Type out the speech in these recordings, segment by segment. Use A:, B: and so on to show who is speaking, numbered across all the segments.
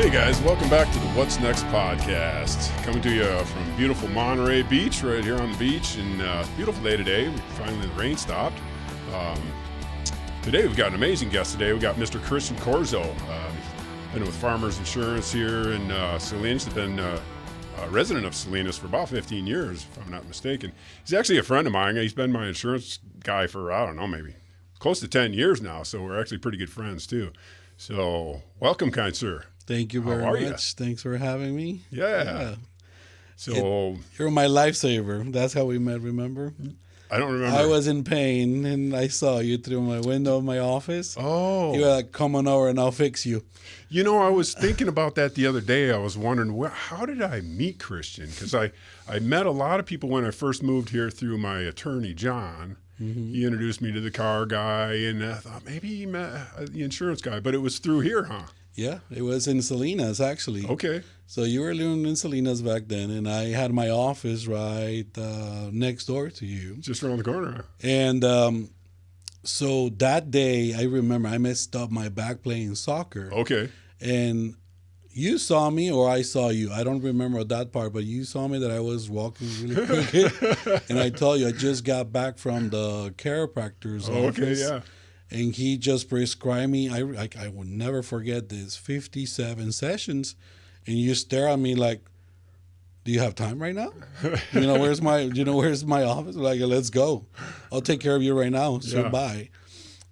A: Hey guys, welcome back to the What's Next podcast. Coming to you from beautiful Monterey Beach, right here on the beach. And beautiful day today. Finally, the rain stopped. Today we've got an amazing guest today. We've got Mr. Christian Corzo. Been with Farmers Insurance here in Salinas. He's been a resident of Salinas for about 15 years, if I'm not mistaken. He's actually a friend of mine. He's been my insurance guy for, I don't know, maybe close to 10 years now. So we're actually pretty good friends too. So welcome, kind sir.
B: Thank you very much. Thanks for having me.
A: Yeah. So
B: you're my lifesaver. That's how we met, remember?
A: I don't remember.
B: I was in pain, and I saw you through my window of my office.
A: Oh.
B: You were like, come on over, and I'll fix you.
A: You know, I was thinking about that the other day. I was wondering, how did I meet Christian? Because I met a lot of people when I first moved here through my attorney, John. Mm-hmm. He introduced me to the car guy, and I thought maybe he met the insurance guy, but it was through here, huh?
B: Yeah, it was in Salinas, actually.
A: Okay.
B: So you were living in Salinas back then, and I had my office right next door to you.
A: Just around the corner.
B: And so that day, I remember I messed up my back playing soccer.
A: Okay.
B: And you saw me or I saw you. I don't remember that part, but you saw me that I was walking really quick. And I told you I just got back from the chiropractor's office.
A: Okay, yeah.
B: And he just prescribed me, I will never forget this, 57 sessions. And you stare at me like, do you have time right now? Where's my office? Like, let's go. I'll take care of you right now. So
A: yeah.
B: Bye.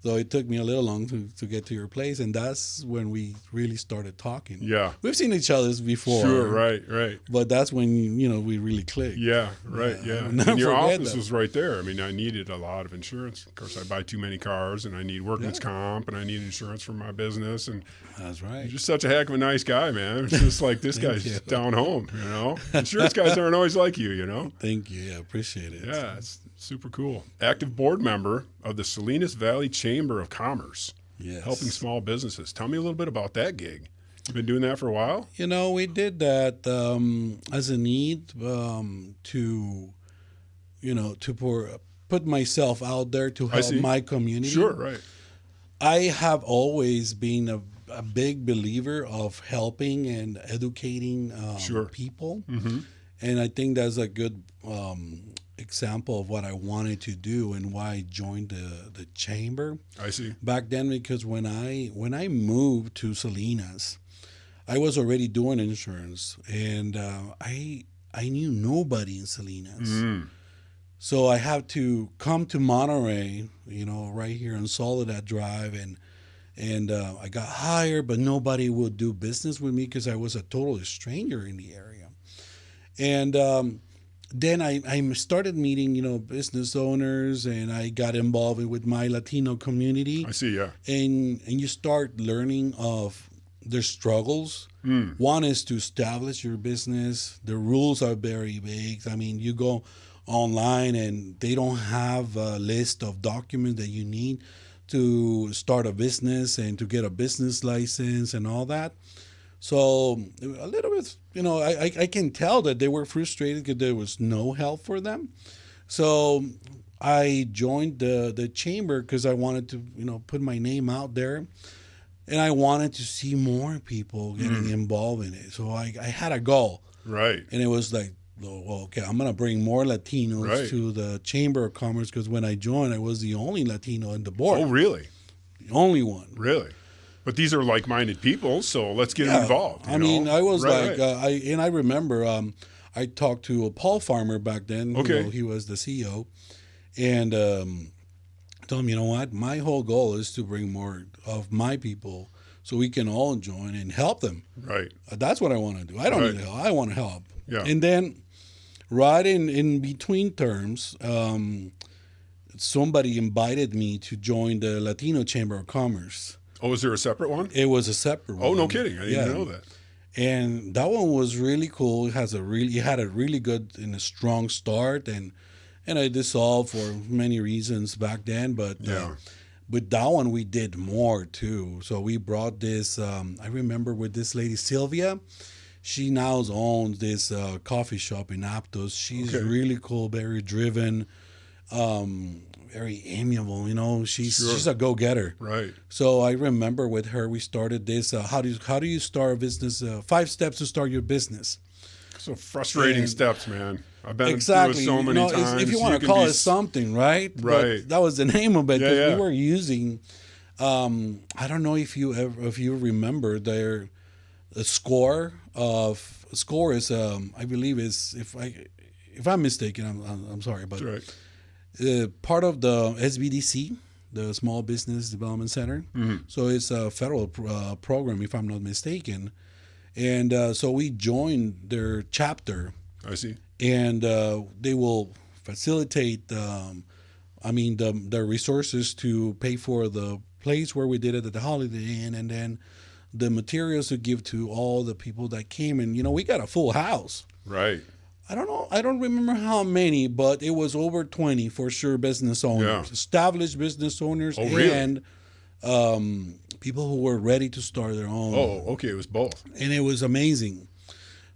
B: So it took me a little long to get to your place, and that's when we really started talking.
A: Yeah.
B: We've seen each other before.
A: Sure, right.
B: But that's when, we really clicked.
A: Yeah, right, yeah. And your office was right there. I mean, I needed a lot of insurance. Of course, I buy too many cars, and I need workman's comp, and I need insurance for my business. And
B: that's right.
A: You're just such a heck of a nice guy, man. It's just like this guy's just down home, Insurance guys aren't always like you,
B: Thank you. Yeah, appreciate it.
A: Yeah, it's super cool. Active board member of the Salinas Valley Chamber of Commerce.
B: Yes.
A: Helping small businesses. Tell me a little bit about that gig. You've been doing that for a while?
B: We did that as a need to put myself out there to help my community.
A: Sure, right.
B: I have always been a big believer of helping and educating people. Mm-hmm. And I think that's a good example of what I wanted to do and why I joined the chamber.
A: I see.
B: Back then, because when I moved to Salinas, I was already doing insurance, and I knew nobody in Salinas. Mm. So I had to come to Monterey, right here on Soledad Drive, and I got hired, but nobody would do business with me because I was a total stranger in the area. And then I started meeting, business owners, and I got involved with my Latino community.
A: I see, yeah.
B: And you start learning of their struggles. Mm. One is to establish your business. The rules are very vague. I mean, you go online and they don't have a list of documents that you need to start a business and to get a business license and all that. So a little bit, I can tell that they were frustrated because there was no help for them. So I joined the chamber because I wanted to, put my name out there. And I wanted to see more people getting involved in it. So I had a goal.
A: Right.
B: And it was like, well, okay, I'm going to bring more Latinos to the Chamber of Commerce because when I joined, I was the only Latino on the board.
A: Oh, really?
B: The only one.
A: Really? But these are like-minded people, so let's get them involved.
B: I mean, I was I remember I talked to Paul Farmer back then.
A: Okay.
B: He was the CEO. And I told him, you know what? My whole goal is to bring more of my people so we can all join and help them.
A: Right.
B: That's what I want to do. I don't need help. I want to help.
A: Yeah.
B: And then right in between terms, somebody invited me to join the Latino Chamber of Commerce.
A: Oh, is there a separate one?
B: It was a separate one.
A: Oh, no kidding. I didn't know that.
B: And that one was really cool. It had a really good and a strong start, and I dissolved for many reasons back then. But with that one, we did more too. So we brought this. I remember with this lady Sylvia. She now owns this coffee shop in Aptos. She's really cool, very driven. very amiable.
A: Sure.
B: She's a go getter.
A: Right.
B: So I remember with her, we started this. How do you start a business? 5 steps to start your business.
A: So frustrating
B: And
A: steps, man. I've been
B: exactly.
A: through it so many times.
B: If you want to call it something, right?
A: Right.
B: But that was the name of it because
A: Yeah,
B: we were using. I don't know if you remember their score is I believe is if I'm mistaken, I'm sorry, but
A: That's right.
B: part of the SBDC, the Small Business Development Center.
A: Mm-hmm.
B: So it's a federal program, if I'm not mistaken. And so we joined their chapter,
A: I see.
B: and they will facilitate, the resources to pay for the place where we did it at the Holiday Inn, and then the materials to give to all the people that came. And we got a full house.
A: Right.
B: I don't know. I don't remember how many, but it was over 20 for sure. Business owners,
A: Yeah.
B: established business owners,
A: Oh, really?
B: and people who were ready to start their own.
A: Oh, okay. It was both.
B: And it was amazing.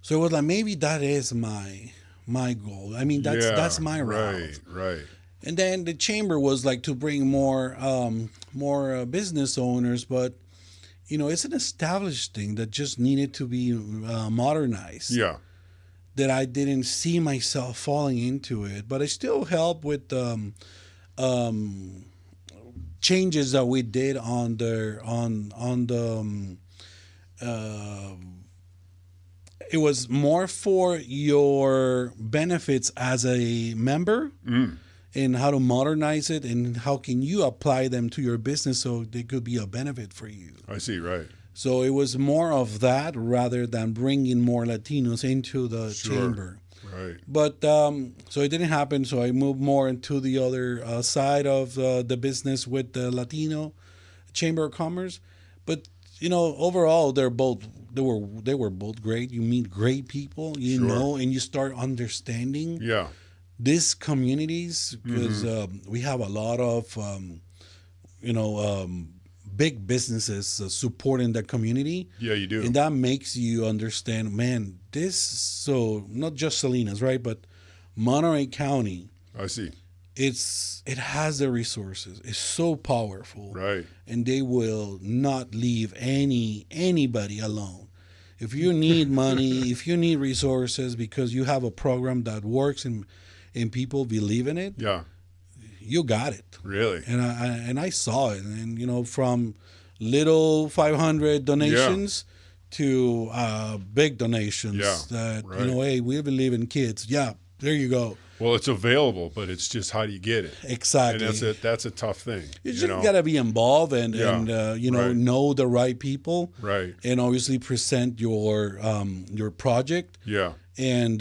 B: So it was like, maybe that is my goal. I mean, that's my route.
A: Right.
B: And then the chamber was like to bring more business owners, but it's an established thing that just needed to be modernized.
A: Yeah.
B: That I didn't see myself falling into it, but I still help with changes that we did on the it was more for your benefits as a member, and how to modernize it and how can you apply them to your business so they could be a benefit for you.
A: I see. Right.
B: So it was more of that rather than bringing more Latinos into the chamber.
A: Right.
B: But so it didn't happen. So I moved more into the other side of the business with the Latino Chamber of Commerce. But overall, they were both great. You meet great people, and you start understanding
A: Yeah.
B: these communities because we have a lot of big businesses supporting the community.
A: Yeah, you do.
B: And that makes you understand, man, so not just Salinas, right? But Monterey County,
A: I see.
B: it has the resources. It's so powerful.
A: Right.
B: And they will not leave anybody alone. If you need money, if you need resources because you have a program that works and people believe in it,
A: Yeah.
B: you got it.
A: Really.
B: And I saw it, and from little 500 donations to big donations.
A: Yeah,
B: That
A: right.
B: hey, we believe in kids. Yeah, there you go.
A: Well, it's available, but it's just how do you get it?
B: Exactly.
A: And that's a tough thing.
B: You just gotta be involved and
A: right.
B: know the right people.
A: Right.
B: And obviously present your project.
A: Yeah.
B: And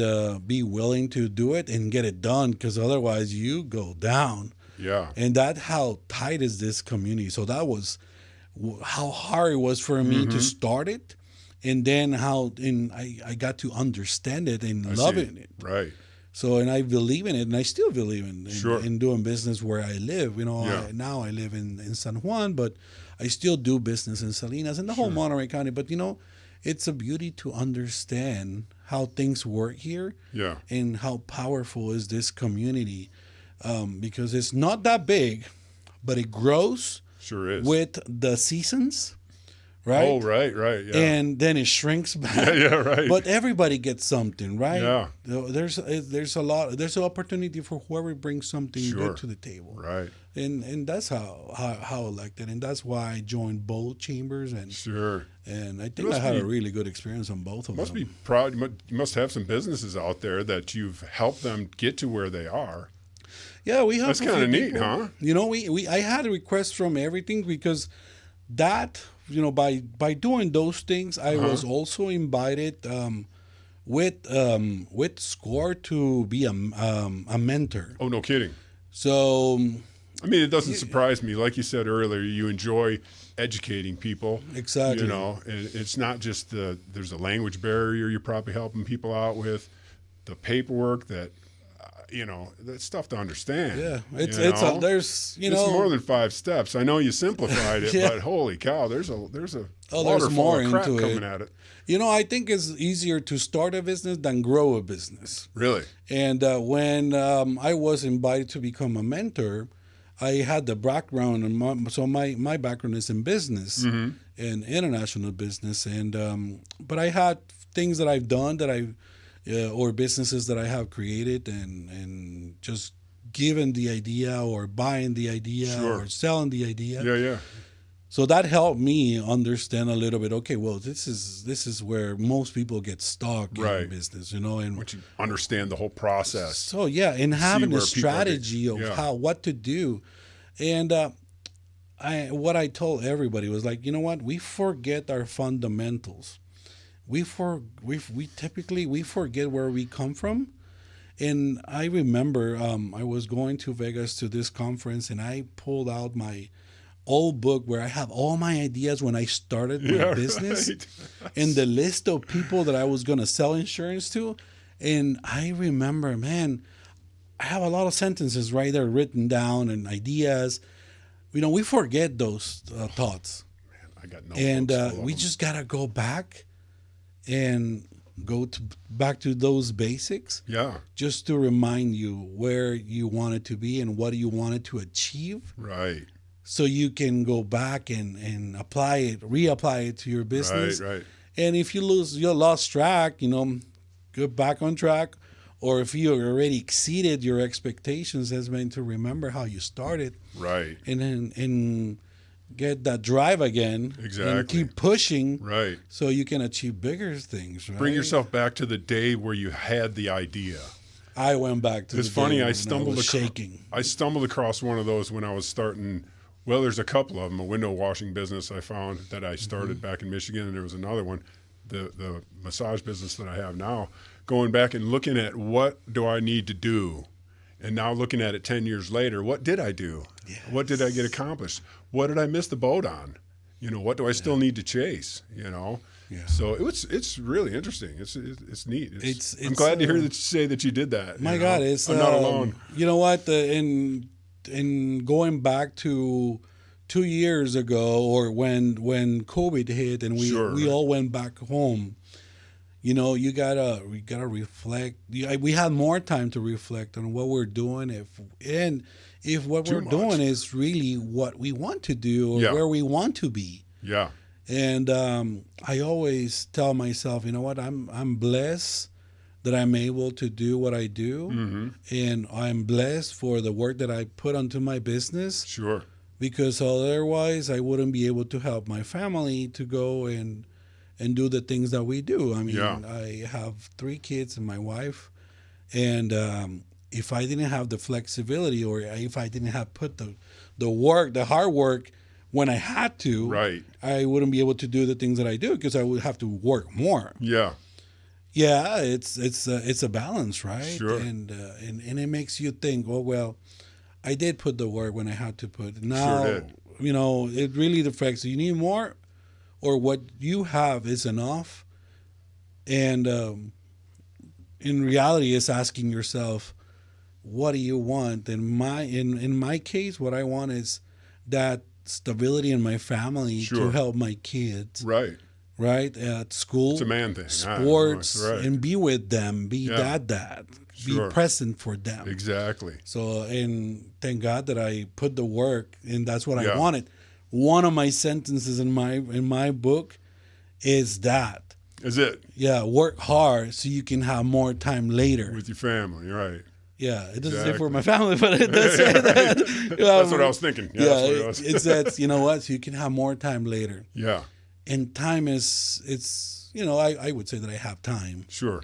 B: be willing to do it and get it done, because otherwise you go down.
A: Yeah.
B: And that's how tight is this community. So that was how hard it was for me to start it, and then I got to understand it and loving it.
A: Right.
B: So, and I believe in it, and I still believe
A: Sure.
B: in doing business where I live. Now I live in San Juan, but I still do business in Salinas and the whole Monterey County. But it's a beauty to understand how things work here, and how powerful is this community, because it's not that big, but it grows.
A: Sure is.
B: With the seasons, right?
A: Oh, right. Yeah.
B: And then it shrinks back.
A: Yeah, right.
B: But everybody gets something, right?
A: Yeah.
B: There's an opportunity for whoever brings something good to the table.
A: Right.
B: And that's how I liked it, and that's why I joined both chambers, and and I think I had a really good experience on both of them.
A: Must be proud. You must have some businesses out there that you've helped them get to where they are.
B: Yeah, we have.
A: That's kind of neat,
B: people.
A: huh?
B: I had requests from everything, because that by doing those things, I was also invited with SCORE to be a mentor.
A: Oh, no kidding.
B: So
A: I mean, it doesn't surprise me. Like you said earlier, you enjoy educating people.
B: Exactly.
A: And it's not just there's a language barrier you're probably helping people out with, the paperwork that that's tough to understand.
B: Yeah,
A: It's more than 5 steps. I know you simplified it,
B: Yeah.
A: but holy cow, there's a
B: there's
A: waterfall
B: more
A: of crap
B: into
A: coming
B: it.
A: at it.
B: I think it's easier to start a business than grow a business.
A: Really?
B: And when I was invited to become a mentor, I had the background, and so my background is in business
A: Mm-hmm.
B: and international business, and but I had things that I've done that or businesses that I have created, and just given the idea or buying the idea
A: Sure.
B: or selling the idea.
A: Yeah.
B: So that helped me understand a little bit. Okay, well, this is where most people get stuck
A: Right.
B: in business, and
A: Once you understand the whole process.
B: so yeah, and having
A: where
B: a
A: people are getting-
B: strategy of
A: yeah.
B: what to do, and what I told everybody was like, you know what, we forget our fundamentals. We typically forget where we come from. And I remember I was going to Vegas to this conference, and I pulled out my old book where I have all my ideas when I started my business,
A: Right.
B: and the list of people that I was going to sell insurance to. And I remember, man, I have a lot of sentences right there written down and ideas. We forget those thoughts.
A: Man, I got no.
B: And
A: books full of
B: we
A: them.
B: just got to go back and back to those basics,
A: Yeah.
B: just to remind you where you wanted to be and what you wanted to achieve,
A: Right.
B: so you can go back and reapply it to your business.
A: Right.
B: And if you lost track, get back on track. Or if you already exceeded your expectations, that's meant to remember how you started,
A: Right.
B: and get that drive again.
A: Exactly.
B: And keep pushing,
A: Right.
B: so you can achieve bigger things. Right?
A: Bring yourself back to the day where you had the idea.
B: I went back to.
A: It's
B: the
A: funny.
B: day
A: I
B: when
A: stumbled
B: was
A: across.
B: shaking.
A: I stumbled across one of those when I was starting. Well, there's a couple of them. A window washing business I found that I started back in Michigan, and there was another one, the massage business that I have now. Going back and looking at what do I need to do, and now looking at it 10 years later, what did I do?
B: Yes.
A: What did I get accomplished? What did I miss the boat on? What do I still need to chase?
B: Yeah.
A: So it's really interesting. It's neat. I'm
B: It's,
A: glad to hear that you say that you did that.
B: My God,
A: I'm not alone.
B: You know what? In going back to 2 years ago, or when COVID hit and
A: Sure.
B: we all went back home, we gotta reflect. We had more time to reflect on what we're doing, if what
A: Too
B: we're
A: much.
B: doing is really what we want to do, or
A: Yeah.
B: where we want to be.
A: Yeah.
B: And I always tell myself, you know what, I'm blessed that I'm able to do what I do,
A: Mm-hmm.
B: and I'm blessed for the work that I put onto my business,
A: Sure.
B: because otherwise I wouldn't be able to help my family to go and do the things that we do. I mean,
A: Yeah.
B: I have 3 kids and my wife, and if I didn't have the flexibility, or if I didn't have put the hard work when I had to,
A: Right.
B: I wouldn't be able to do the things that I do, because I would have to work more.
A: Yeah.
B: Yeah, it's a balance, right?
A: Sure.
B: And it makes you think, oh well, I did put the work when I had to put it. Now,
A: Sure did.
B: It really affects you. You need more, or what you have is enough. And in reality, it's asking yourself, what do you want? And in my case, what I want is that stability in my family to
A: Sure.
B: help my kids,
A: Right.
B: right? At school,
A: It's a man thing.
B: sports,
A: That's right.
B: and be with them, be
A: Yeah.
B: dad,
A: Sure.
B: be present for them.
A: Exactly.
B: So, and thank God that I put the work, and that's what
A: Yeah.
B: I wanted. One of my sentences in my book is that,
A: Is it
B: work hard so you can have more time later.
A: with your family? Right.
B: Yeah, it doesn't say
A: Exactly.
B: for my family, but it does say that.
A: That's what I was thinking. Yeah. That's what it was.
B: It says, you know what, so you can have more time later.
A: Yeah.
B: And time it's I would say that I have time.
A: Sure.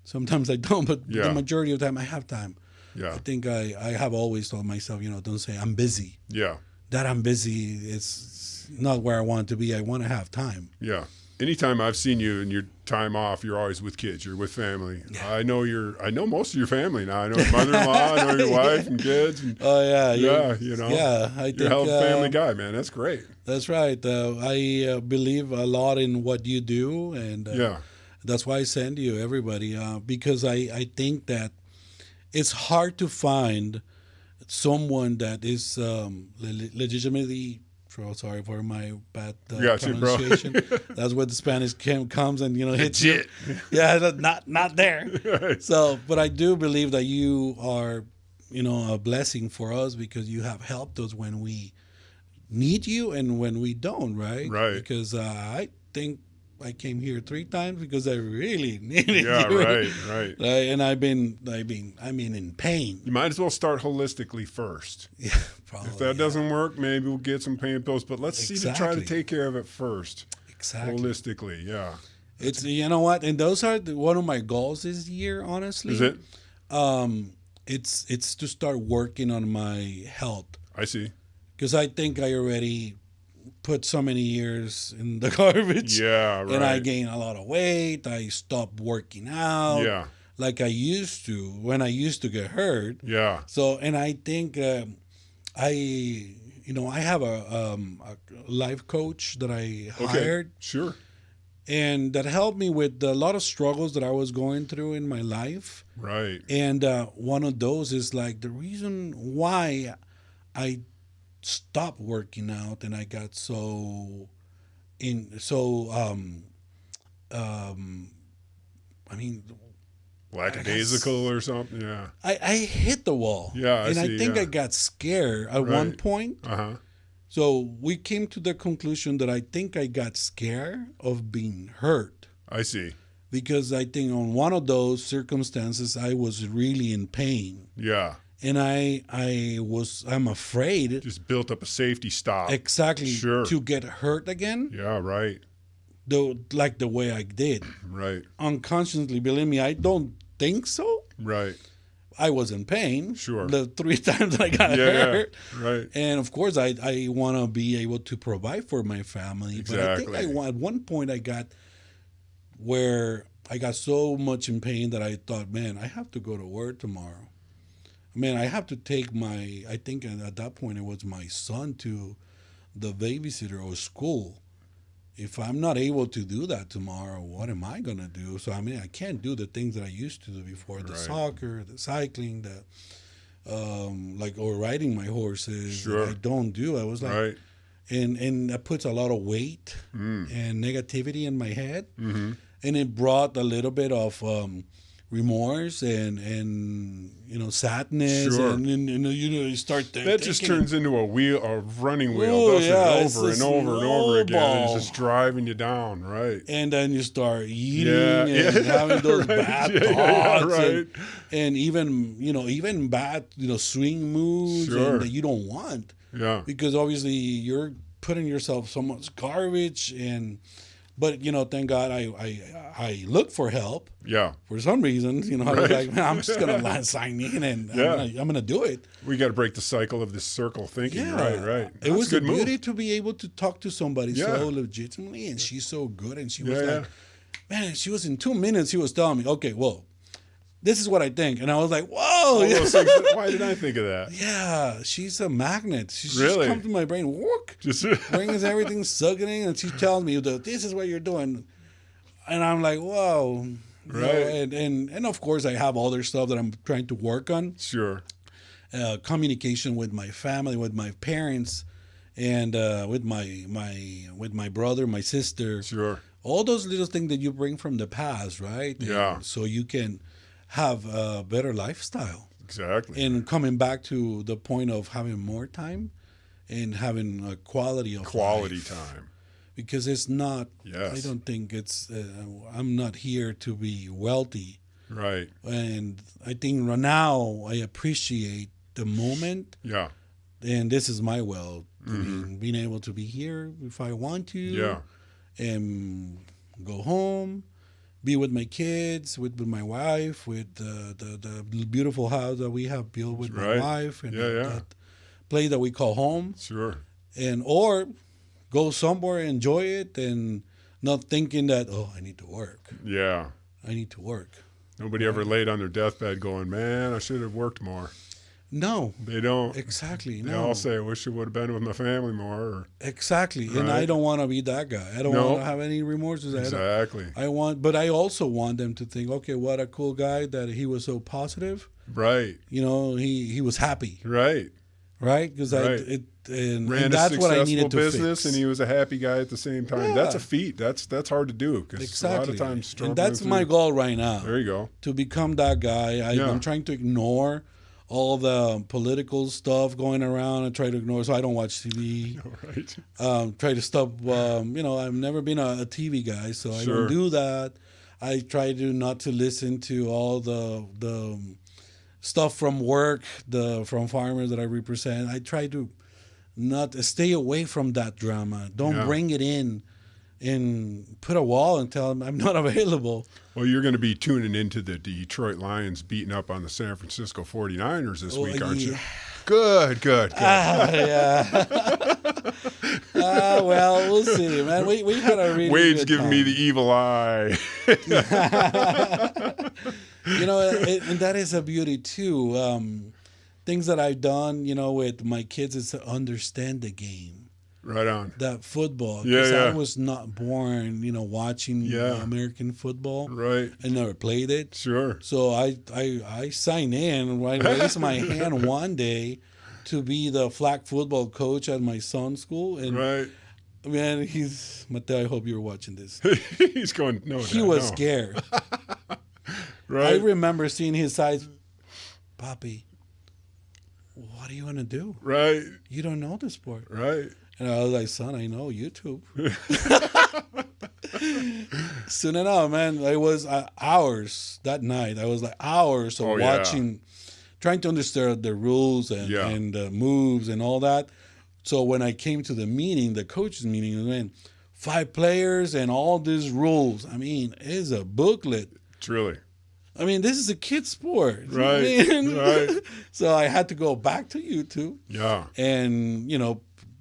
B: Sometimes I don't, but
A: Yeah.
B: the majority of the time I have time.
A: Yeah.
B: I think I have always told myself, don't say I'm busy.
A: Yeah.
B: That I'm busy, it's not where I want to be. I want to have time.
A: Yeah. Anytime I've seen you in your time off, you're always with kids. You're with family.
B: Yeah.
A: I know most of your family now. I know your mother-in-law. I know your wife and kids. And,
B: Oh yeah,
A: yeah.
B: Yeah, I think
A: you're a hell of a family guy, man. That's great.
B: that's right. I believe a lot in what you do, and
A: Yeah.
B: that's why I send you everybody, because I think that it's hard to find someone that is legitimately. Sorry for my bad
A: Gotcha, bro.
B: pronunciation. That's where the Spanish comes and hits you. Yeah, not there.
A: Right.
B: So, but I do believe that you are, a blessing for us because you have helped us when we need you and when we don't, right?
A: Right.
B: Because I think I came here 3 times because I really needed
A: Yeah,
B: you.
A: right.
B: And I've been in pain.
A: You might as well start holistically first.
B: Yeah, probably.
A: If that doesn't work, maybe we'll get some pain pills, but let's see to try to take care of it first.
B: Exactly.
A: Holistically, yeah.
B: It's you know what, and those are one of my goals this year. Honestly,
A: Is it?
B: It's to start working on my health
A: I see.
B: because I think I already put so many years in the garbage.
A: Yeah, right.
B: And I gained a lot of weight. I stopped working out.
A: Yeah.
B: Like I used to when I used to get hurt.
A: Yeah.
B: So, and I think I have a life coach that I hired.
A: Okay. Sure.
B: And that helped me with a lot of struggles that I was going through in my life.
A: Right.
B: And one of those is like the reason why I stopped working out and I got I mean,
A: lackadaisical or something. Yeah.
B: I hit the wall.
A: Yeah,
B: I think
A: yeah.
B: I got scared at one point.
A: Uh-huh.
B: So we came to the conclusion that I think I got scared of being hurt.
A: I see.
B: Because I think on one of those circumstances I was really in pain.
A: Yeah.
B: And I'm afraid.
A: Just built up a safety stop.
B: Exactly.
A: Sure.
B: To get hurt again.
A: Yeah, right.
B: Like the way I did.
A: Right.
B: Unconsciously, believe me, I don't think so.
A: Right.
B: I was in pain.
A: Sure.
B: The 3 times that I got hurt.
A: Yeah, right.
B: And of course, I want to be able to provide for my family.
A: Exactly.
B: But I think at one point I got where I got so much in pain that I thought, man, I have to go to work tomorrow. Man, I have to take I think at that point it was my son to the babysitter or school. If I'm not able to do that tomorrow, what am I going to do? So, I mean, I can't do the things that I used to do before, the soccer, the cycling, or riding my horses.
A: Sure.
B: I don't do. I was like,
A: right.
B: And that puts a lot of weight and negativity in my head.
A: Mm-hmm.
B: And it brought a little bit of remorse and sadness.
A: Sure.
B: And you start thinking.
A: That just turns into a running wheel, doesn't it? Over and over and over again. It's just driving you down, right?
B: And then you start eating and having those bad thoughts.
A: Right.
B: And even bad, swing moves and that you don't want.
A: Yeah.
B: Because obviously you're putting yourself so much garbage but thank God I look for help.
A: Yeah.
B: For some reason, I was like, man, I'm just gonna sign in and I'm gonna do it.
A: We got to break the cycle of this circle thinking. Yeah. Right.
B: It was
A: a good
B: beauty
A: move
B: to be able to talk to somebody so legitimately, and she's so good, and she was like, man, she was in 2 minutes. She was telling me, okay, well, this is what I think, and I was like, whoa.
A: Why did I think of that?
B: Yeah, she's a magnet. She
A: really?
B: Just comes to my brain, whoop, brings everything, sucking in, and she tells me that this is what you're doing, and I'm like, whoa.
A: Right.
B: And of course, I have other stuff that I'm trying to work on.
A: Sure.
B: Communication with my family, with my parents, and with my brother, my sister.
A: Sure.
B: All those little things that you bring from the past, right?
A: Yeah.
B: And so you can have a better lifestyle.
A: Exactly.
B: And coming back to the point of having more time and having a quality
A: time.
B: Because it's not,
A: yes.
B: I don't think it's, I'm not here to be wealthy.
A: Right.
B: And I think right now I appreciate the moment.
A: Yeah.
B: And this is my wealth. I mean, being able to be here if I want to.
A: Yeah.
B: And go home. Be with my kids, with my wife, with the beautiful house that we have built with my wife, and that place that we call home.
A: Sure.
B: Or go somewhere, enjoy it, and not thinking that, I need to work.
A: Yeah.
B: I need to work.
A: Nobody ever laid on their deathbed going, man, I should have worked more.
B: No.
A: They don't.
B: Exactly.
A: They
B: No.
A: all say, I wish I would have been with my family more. Or,
B: Exactly.
A: right?
B: And I don't want to be that guy. I don't
A: No.
B: want to have any remorses.
A: Exactly.
B: But I also want them to think, okay, what a cool guy that he was so positive.
A: Right.
B: You know, he was happy.
A: Right.
B: Right? Because
A: Right.
B: and
A: Ran
B: that's
A: a
B: what I
A: successful
B: needed to
A: business,
B: fix.
A: and he was a happy guy at the same time.
B: Yeah.
A: That's a feat. That's hard to do because
B: Exactly.
A: a lot of times
B: And
A: struggling
B: that's my
A: through-
B: goal right now.
A: There you go.
B: To become that guy.
A: Yeah.
B: I'm trying to ignore all the political stuff going around. I try to ignore, so I don't watch TV.
A: All right.
B: Try to stop. I've never been a TV guy, so I
A: Sure.
B: don't do that. I try to not to listen to all the stuff from work, from farmers that I represent. I try to not stay away from that drama. Don't
A: Yeah.
B: bring it in and put a wall and tell them I'm not available.
A: Well, you're going to be tuning into the Detroit Lions beating up on the San Francisco 49ers this week, aren't you? Good.
B: Yeah. Well, we'll see, man. We had a really
A: Wade's
B: good
A: giving
B: time.
A: me the evil eye.
B: And that is a beauty too. Things that I've done, with my kids is to understand the game,
A: Right on.
B: that football.
A: Yeah,
B: Because
A: yeah.
B: I was not born, watching
A: Yeah.
B: American football.
A: Right.
B: I never played it.
A: Sure.
B: So I signed in. I raised my hand one day to be the flag football coach at my son's school. And
A: Right.
B: man, Mateo, I hope you're watching this.
A: He's going, no,
B: He
A: Dad,
B: was
A: no.
B: scared.
A: Right.
B: I remember seeing his eyes. Papi, what are you going to do?
A: Right.
B: You don't know the sport.
A: Right.
B: And I was like, son, I know YouTube. Soon enough, man, it was hours that night. I was like hours of
A: Oh, yeah.
B: watching, trying to understand the rules and,
A: Yeah.
B: and the moves and all that. So when I came to the meeting, the coaches meeting, man, 5 players and all these rules. I mean, it's a booklet.
A: Truly.
B: I mean, this is a kid sport. You know what I
A: Right.
B: mean?
A: Right.
B: So I had to go back to YouTube
A: Yeah.
B: and,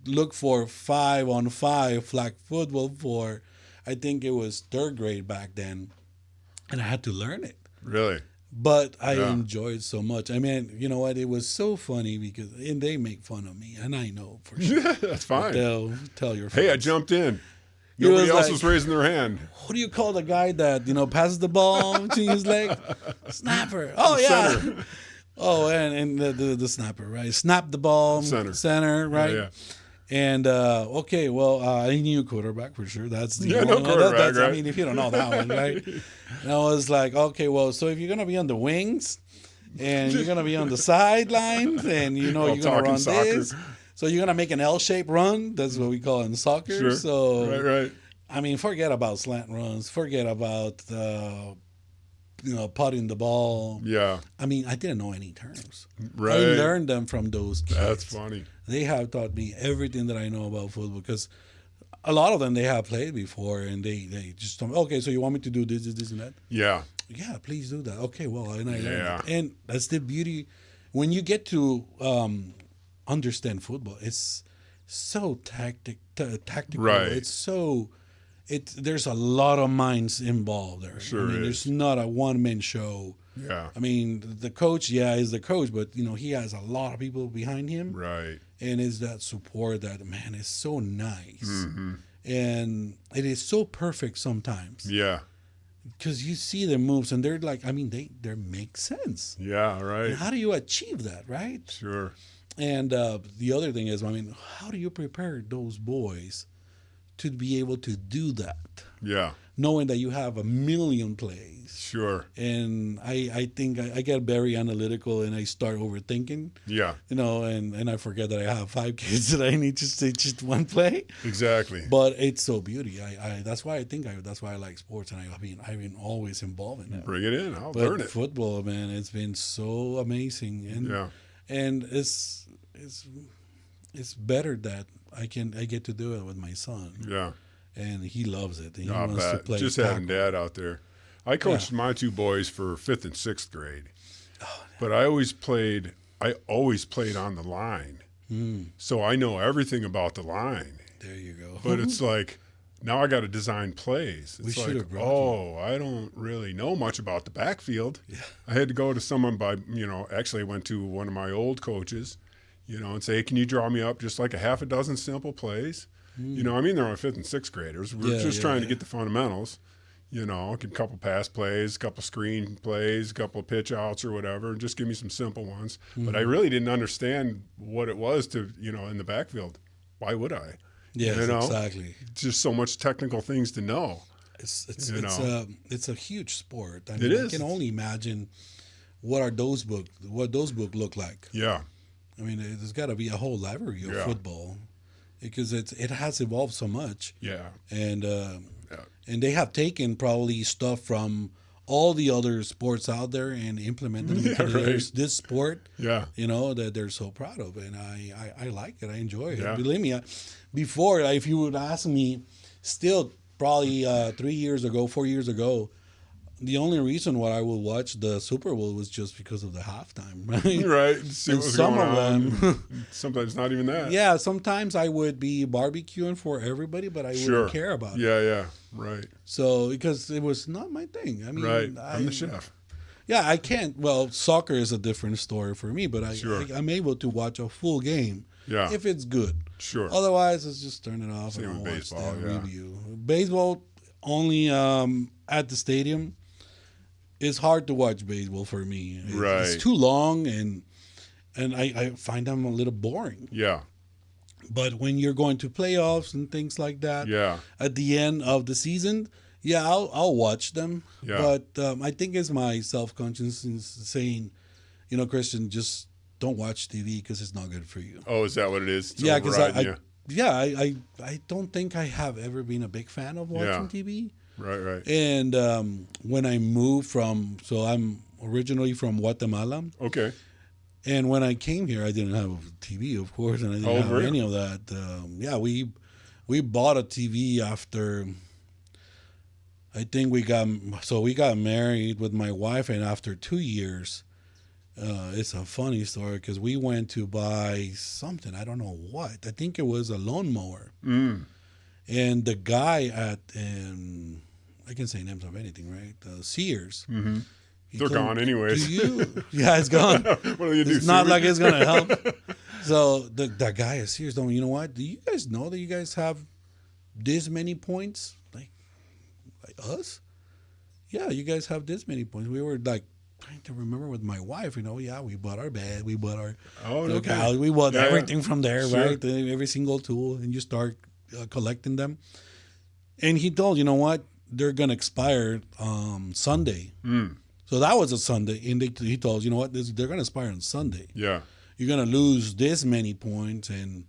B: look for 5-on-5 flag football for, I think it was 3rd grade back then. And I had to learn it.
A: Really.
B: But I
A: Yeah.
B: enjoyed it so much. I mean, you know what? It was so funny and they make fun of me. And I know for sure.
A: That's fine.
B: They'll tell your
A: Hey, I
B: friends.
A: jumped in.
B: He
A: Nobody
B: was
A: else
B: like-
A: was raising their hand.
B: What do you call the guy that, passes the ball between his leg? Snapper. Oh, yeah.
A: Center.
B: Oh, and the snapper, right? Snap the ball.
A: Center.
B: Right?
A: Yeah.
B: And, okay, well, I knew quarterback for sure. That's the
A: Yeah,
B: one.
A: no quarterback,
B: I
A: right?
B: mean, if you don't know that one, right? And I was like, okay, well, so if you're going to be on the wings and you're going to be on the sidelines and, you're going to
A: talking
B: run
A: soccer.
B: this. So you're going to make an L-shaped run. That's what we call it in soccer.
A: Sure.
B: So,
A: Right.
B: I mean, forget about slant runs. Forget about, putting the ball.
A: Yeah.
B: I mean, I didn't know any terms.
A: Right.
B: I learned them from those kids.
A: That's funny.
B: They have taught me everything that I know about football because a lot of them they have played before and they just told me, okay, so you want me to do this, and that?
A: Yeah.
B: Yeah, please do that. Okay, well, and I learned
A: Yeah.
B: it. And that's the beauty. When you get to understand football, it's so tactical.
A: Right.
B: It's so... There's a lot of minds involved there.
A: Sure
B: I mean,
A: is.
B: there's not a one-man show.
A: Yeah.
B: I mean, the coach, is the coach, but, he has a lot of people behind him.
A: Right.
B: And it's that support that, man, is so nice.
A: Mm-hmm.
B: And it is so perfect sometimes.
A: Yeah.
B: Because you see the moves and they're like, I mean, they make sense.
A: Yeah. Right.
B: And how do you achieve that, right?
A: Sure.
B: And the other thing is, I mean, how do you prepare those boys to be able to do that?
A: Yeah.
B: Knowing that you have a million plays.
A: Sure.
B: And I think I get very analytical and I start overthinking,
A: Yeah.
B: and I forget that I have 5 kids that I need to say just one play.
A: Exactly.
B: But it's so beauty. That's why that's why I like sports, and I've been always involved in it.
A: Bring it in. I'll
B: But
A: learn it.
B: football, man, it's been so amazing, and
A: Yeah.
B: and it's better that I get to do it with my son,
A: Yeah.
B: and he loves it. And he
A: I
B: wants to
A: bet.
B: play.
A: Just having
B: tackle.
A: Dad out there. I coached my 2 boys for 5th and 6th grade, but I always played on the line. So I know everything about the line.
B: There you go.
A: But it's like now I got to design plays.
B: We
A: It's
B: should
A: like,
B: have brought
A: oh, I don't really know much about the backfield.
B: Yeah.
A: I had to go to someone actually I went to one of my old coaches, and say, hey, can you draw me up just like a half a dozen simple plays? I mean, they're only 5th and 6th graders. We're just trying to get the fundamentals, a couple pass plays, a couple screen plays, a couple of pitch outs or whatever, and just give me some simple ones. But I really didn't understand what it was to, in the backfield. Why would I?
B: Yes, exactly.
A: Just so much technical things to know.
B: It's a huge sport. I
A: It
B: mean,
A: is.
B: I can only imagine what those books look like.
A: Yeah.
B: I mean, there's got to be a whole library of football because it has evolved so much.
A: Yeah.
B: And they have taken probably stuff from all the other sports out there and implemented it into this sport.
A: Yeah.
B: That they're so proud of, and I like it. I enjoy it.
A: Yeah.
B: Believe me, before, if you would ask me, still probably 3 years ago, 4 years ago, the only reason why I would watch the Super Bowl was just because of the halftime, right?
A: Right. See what was
B: some
A: going
B: of
A: on.
B: them,
A: Sometimes not even that.
B: yeah. Sometimes I would be barbecuing for everybody, but I wouldn't care about it.
A: Yeah. Right.
B: So because it was not my thing. I mean,
A: Right. I'm the chef.
B: Yeah, I can't. Well, soccer is a different story for me, but I'm able to watch a full game if it's good.
A: Sure.
B: Otherwise, let's just turn it off
A: Same
B: and I'll
A: with
B: watch
A: baseball,
B: that review. Baseball only at the stadium. It's hard to watch baseball for me. It's too long, and I find them a little boring.
A: Yeah.
B: But when you're going to playoffs and things like that, at the end of the season, I'll watch them.
A: Yeah.
B: But I think it's my self-consciousness saying, Christian, just don't watch TV because it's not good for you.
A: Oh, is that what it is? It's
B: because
A: overriding
B: I don't think I have ever been a big fan of watching TV.
A: Right.
B: And when I moved so I'm originally from Guatemala.
A: Okay.
B: And when I came here, I didn't have a TV, of course, and I didn't have any of that. We bought a TV after. I think we got married with my wife, and after 2 years, it's a funny story because we went to buy something. I don't know what. I think it was a lawnmower. And the guy at I can say names of anything, right? Sears.
A: Mm-hmm. They're gone anyways.
B: It's gone.
A: What do you do?
B: It's not like it's gonna help. So that guy at Sears told me, you know what? Do you guys know that you guys have this many points? Like us? Yeah, you guys have this many points. We were like trying to remember with my wife, we bought our bed, we bought our house, we bought everything from there, right? Every single tool, and you start collecting them. And he told, you know what? They're gonna expire Sunday. So that was a Sunday, and he told us, you know what? They're gonna expire on Sunday.
A: Yeah,
B: you're gonna lose this many points, and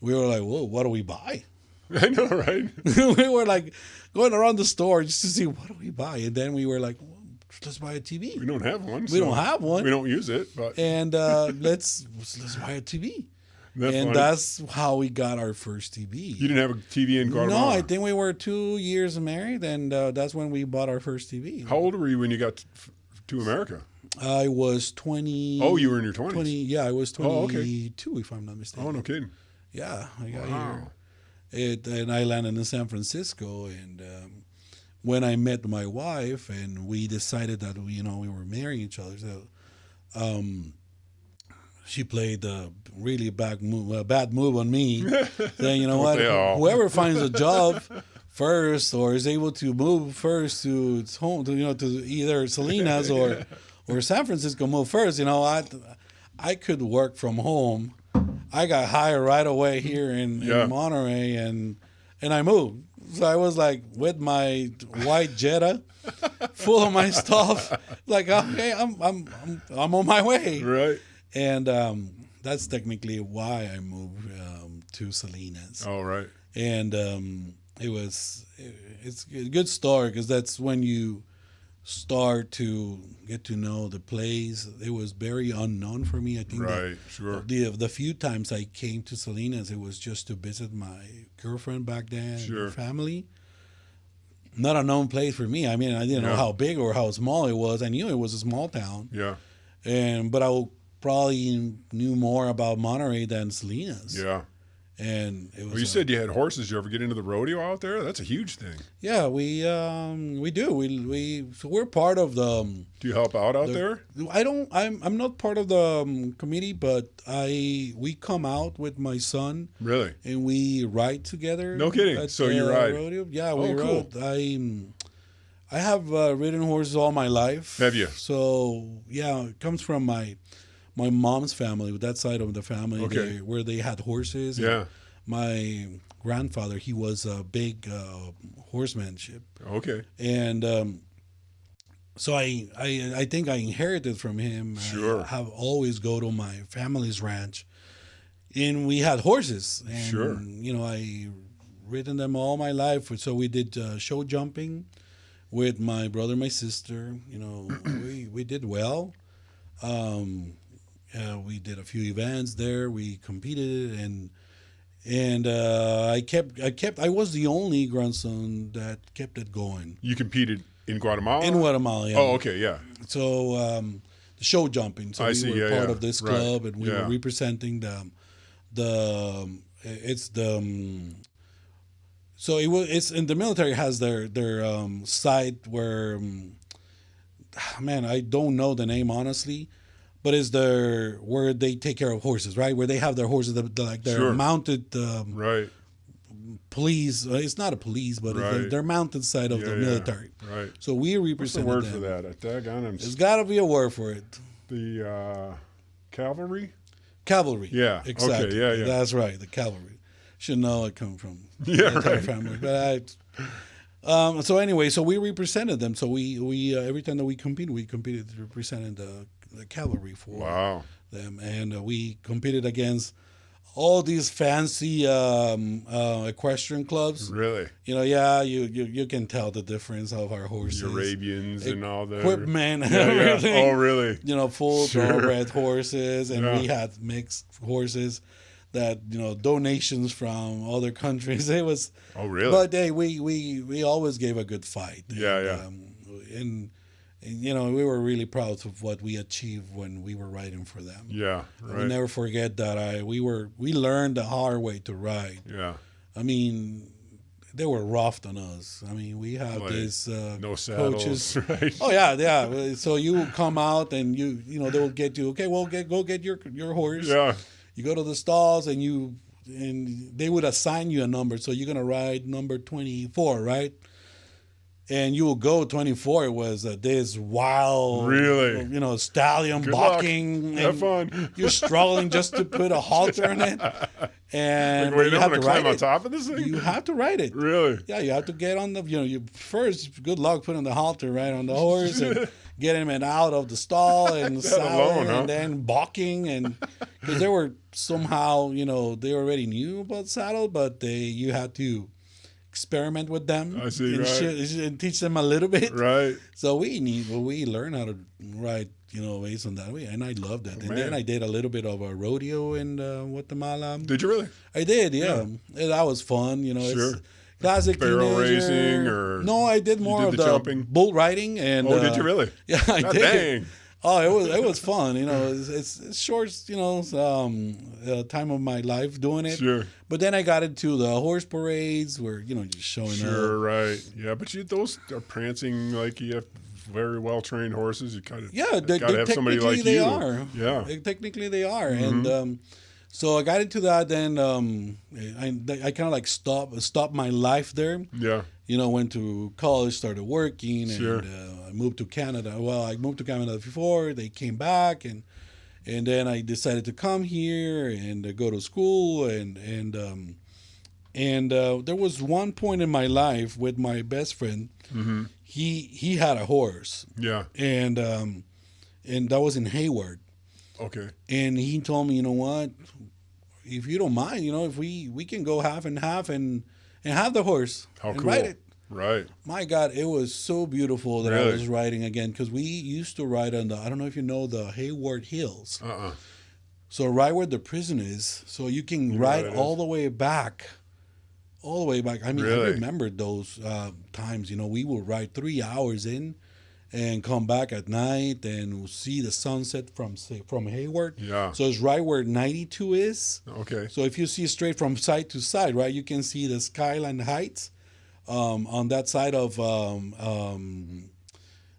B: we were like, whoa, what do we buy?
A: I know, right?
B: We were like going around the store just to see what do we buy, and then we were like, well, let's buy a TV.
A: We don't have one.
B: We don't have one.
A: We don't use it, but
B: and let's buy a TV.
A: Funny.
B: That's how we got our first TV.
A: You didn't have a TV in Guatemala?
B: No, I think we were 2 years married, and that's when we bought our first TV.
A: How old were you when you got to America?
B: I was 20.
A: Oh, you were in your 20s?
B: 20, yeah, I was 22, if I'm not mistaken.
A: Oh, no kidding.
B: Yeah, I got here. And I landed in San Francisco, and when I met my wife, and we decided that we were marrying each other, so she played a really bad move on me, saying, you know what, whoever finds a job first or is able to move first to its home, to either Salinas or San Francisco, move first. I could work from home. I got hired right away here in Monterey, and I moved. So I was like with my white Jetta, full of my stuff. Like, okay, I'm on my way.
A: Right.
B: And that's technically why I moved to Salinas.
A: Oh, right.
B: And it's a good story because that's when you start to get to know the place. It was very unknown for me. I think the few times I came to Salinas, it was just to visit my girlfriend back then and her family. Not a known place for me. I mean, I didn't know how big or how small it was. I knew it was a small town.
A: Yeah.
B: But I probably knew more about Monterey than Salinas.
A: Yeah.
B: And it was.
A: Well, you said you had horses. Did you ever get into the rodeo out there? That's a huge thing.
B: Yeah, we do. So we're part of the.
A: Do you help out there?
B: I don't. I'm not part of the committee, but we come out with my son.
A: Really?
B: And we ride together.
A: No kidding. So you ride?
B: Rodeo. Yeah, we
A: cool.
B: rode. I have ridden horses all my life.
A: Have you?
B: So yeah, it comes from my mom's family, with that side of the family,
A: okay.
B: where they had horses.
A: Yeah.
B: My grandfather, he was a big horsemanship.
A: Okay.
B: And so I think I inherited from him.
A: Sure.
B: I have always go to my family's ranch, and we had horses. And,
A: sure.
B: I ridden them all my life. So we did show jumping with my brother and my sister. We did well. We did a few events there. We competed, and I was the only grandson that kept it going.
A: You competed in Guatemala?
B: In Guatemala, yeah.
A: Oh, okay, yeah.
B: So the show jumping. So we were part of this club, and we were representing so it's in the military has their site where man, I don't know the name honestly, but it's where they take care of horses, right? Where they have their horses like they're mounted
A: right.
B: Police. It's not a police, but they're mounted side of the military.
A: Right.
B: So we represented
A: What's the word for that?
B: There's got to be a word for it.
A: The cavalry?
B: Cavalry.
A: Yeah.
B: Exactly.
A: Okay. Yeah.
B: That's right. The cavalry. Should know it come from
A: right.
B: family. But so anyway, so we represented them. So we every time that we competed representing the cavalry for them, and we competed against all these fancy equestrian clubs.
A: Really?
B: You can tell the difference of our horses.
A: The Arabians and all the
B: equipment.
A: Yeah. Oh, really?
B: Full thoroughbred horses, and we had mixed horses that donations from other countries. It was.
A: Oh, really?
B: But hey, we always gave a good fight. And we were really proud of what we achieved when we were riding for them.
A: Yeah, right.
B: I'll never forget that we learned the hard way to ride.
A: Yeah.
B: I mean, they were rough on us. I mean, we had these
A: no saddles,
B: coaches.
A: Right?
B: Oh yeah. So you come out and they will get you. Okay, well, go get your horse.
A: Yeah.
B: You go to the stalls and they would assign you a number. So you're gonna ride number 24, right? And you will go 24. It was this wild,
A: really,
B: stallion
A: Good
B: balking.
A: Luck. Have fun.
B: You're struggling just to put a halter in it, and
A: you have to climb on top of this thing.
B: You have to ride it.
A: Really?
B: Yeah, you have to get on the. You first. Good luck putting the halter right on the horse and get him out of the stall and saddle, and then balking, and because they were somehow they already knew about saddle, but you had to experiment with them.
A: I see,
B: and teach them a little bit.
A: Right.
B: So we learn how to ride, based on that way, and I loved it. Then I did a little bit of a rodeo in Guatemala.
A: Did you really?
B: I did, yeah. That was fun.
A: Sure.
B: It's classic
A: barrel
B: teenager.
A: racing or
B: no, I did more of the
A: jumping?
B: bull riding and.
A: Oh, did you really?
B: Yeah, I did.
A: Dang.
B: Oh, it was fun. It's short. Time of my life doing it.
A: Sure.
B: But then I got into the horse parades where just showing up.
A: Sure, right. Yeah, but those are prancing like you have very well trained horses. You kind of got to have somebody like
B: they
A: you.
B: Are.
A: Yeah.
B: Technically they are,
A: Mm-hmm.
B: and so I got into that. Then I kind of like stopped my life there.
A: Yeah.
B: Went to college, started working,
A: Sure.
B: and I moved to Canada. Well, I moved to Canada before. They came back, and then I decided to come here and go to school. And there was one point in my life with my best friend.
A: Mm-hmm.
B: He had a horse.
A: Yeah.
B: And that was in Hayward.
A: Okay.
B: And he told me, you know what? If you don't mind, if we can go half and half and have the horse and
A: cool.
B: ride it.
A: Right.
B: My God, it was so beautiful that
A: Really?
B: I was riding again because we used to ride on I don't know if you know the Hayward Hills. So right where the prison is, so you can ride all the way back. I mean,
A: Really?
B: I remember those times. We would ride 3 hours in and come back at night and see the sunset from Hayward.
A: Yeah.
B: So it's right where 92 is.
A: Okay.
B: So if you see straight from side to side, right, you can see the skyline heights on that side of.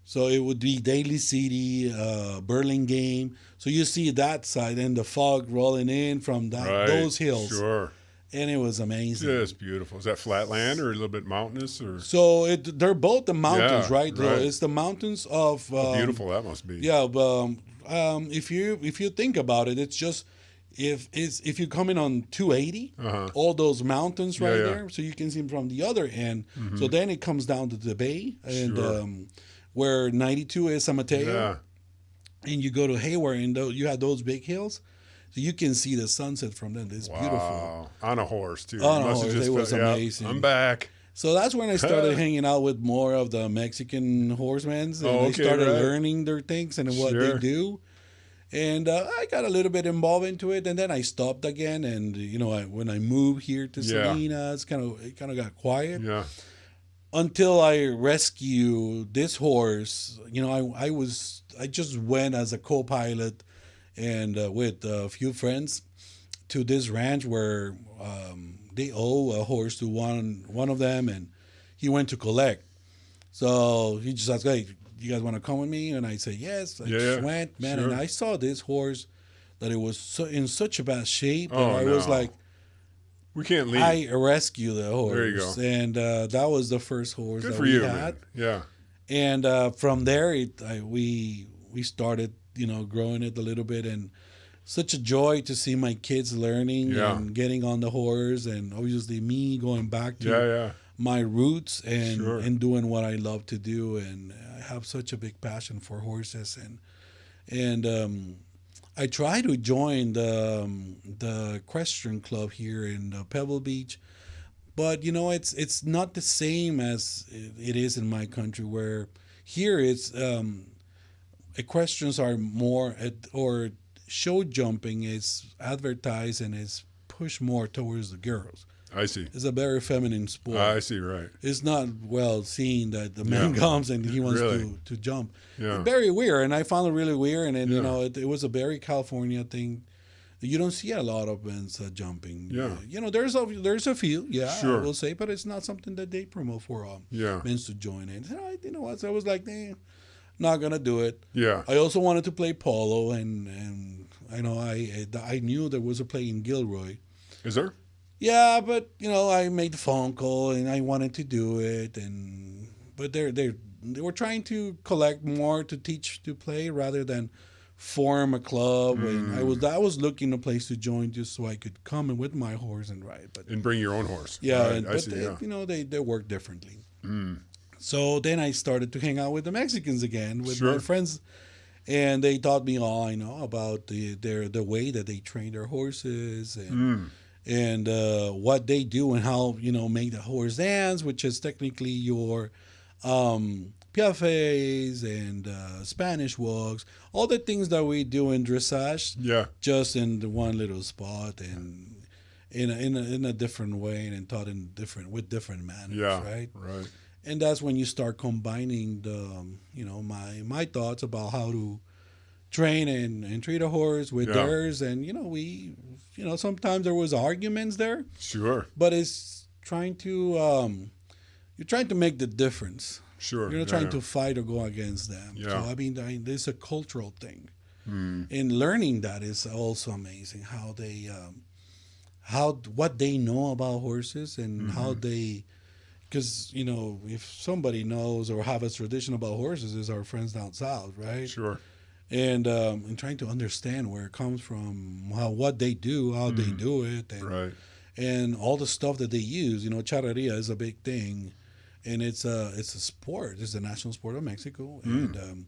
B: So it would be Daly City, Burlingame. So you see that side and the fog rolling in from those hills.
A: Sure.
B: And it was amazing.
A: Just beautiful. Is that flat land or a little bit mountainous? Or
B: So they're both the mountains,
A: Yeah,
B: right? So
A: right.
B: it's the mountains of.
A: how beautiful that must be.
B: Yeah, if you think about it, it's just if you come in on 280, all those mountains right
A: Yeah.
B: there, so you can see them from the other end. So then it comes down to the bay and
A: Sure.
B: where 92 is San Mateo,
A: Yeah.
B: and you go to Hayward and you have those big hills, so you can see the sunset from them. It's beautiful.
A: Wow. On a horse, too.
B: On a
A: Must have
B: horse,
A: just
B: it was
A: felt, yeah,
B: amazing.
A: I'm back.
B: So that's when I started hanging out with more of the Mexican horsemen, and
A: Oh,
B: I
A: okay,
B: started
A: right.
B: learning their things and what
A: Sure.
B: they do. And I got a little bit involved into it, and then I stopped again. And when I moved here to
A: Yeah.
B: Salinas, it kind of got quiet
A: Yeah.
B: until I rescued this horse. I just went as a co-pilot and with a few friends to this ranch where they owe a horse to one of them, and he went to collect. So he just asked, "Hey, you guys want to come with me?" And I said, "Yes." I just went, man,
A: sure.
B: and I saw this horse that it was in such a bad shape,
A: Oh,
B: and I was
A: no.
B: like,
A: We can't leave.
B: I rescued the horse.
A: There you go.
B: And that was the first horse
A: Good
B: that
A: for
B: we
A: you,
B: had.
A: man. Yeah.
B: And from there, we started, growing it a little bit, and such a joy to see my kids learning
A: Yeah.
B: and getting on the horse, and obviously me going back to
A: Yeah.
B: my roots and
A: Sure.
B: and doing what I love to do. And I have such a big passion for horses, and I try to join the equestrian club here in Pebble Beach. But it's not the same as it is in my country, where here it's equestrians are more or show jumping is advertised and is pushed more towards the girls.
A: I see.
B: It's a very feminine sport.
A: I see, right.
B: It's not well seen that the man comes and he wants
A: Really?
B: to jump.
A: Yeah.
B: Very weird, and I found it really weird. And then,
A: Yeah.
B: it was a very California thing. You don't see a lot of men's jumping.
A: Yeah.
B: There's a few,
A: Sure.
B: I will say, but it's not something that they promote for
A: Yeah.
B: men to join in. And you know what? So I was like, not gonna do it.
A: Yeah.
B: I also wanted to play polo, and I know I knew there was a play in Gilroy.
A: Is there?
B: Yeah, but I made the phone call and I wanted to do it, but they were trying to collect more to teach to play rather than form a club. And I was looking a place to join just so I could come in with my horse and ride. But
A: And bring your own horse.
B: yeah,
A: Right. I
B: but
A: see,
B: they work differently. So then I started to hang out with the Mexicans again with my
A: Sure.
B: friends, and they taught me all I know about the way that they train their horses and what they do and how make the horse dance, which is technically your piafes and Spanish walks, all the things that we do in dressage,
A: Yeah.
B: just in the one little spot and in a different way and taught with different manners,
A: Yeah.
B: right?
A: Right.
B: And that's when you start combining my thoughts about how to train and treat a horse with
A: Yeah.
B: theirs, and we sometimes there was arguments there,
A: Sure.
B: but it's trying to you're trying to make the difference.
A: Sure.
B: You're not trying to fight or go against them.
A: Yeah.
B: So it's a cultural thing, and learning that is also amazing. How they what they know about horses and how they. Because, if somebody knows or have a tradition about horses, is our friends down south, right?
A: Sure.
B: And trying to understand where it comes from, what they do, how they do it, and,
A: Right.
B: and all the stuff that they use. Charreria is a big thing, and it's a sport. It's the national sport of Mexico, and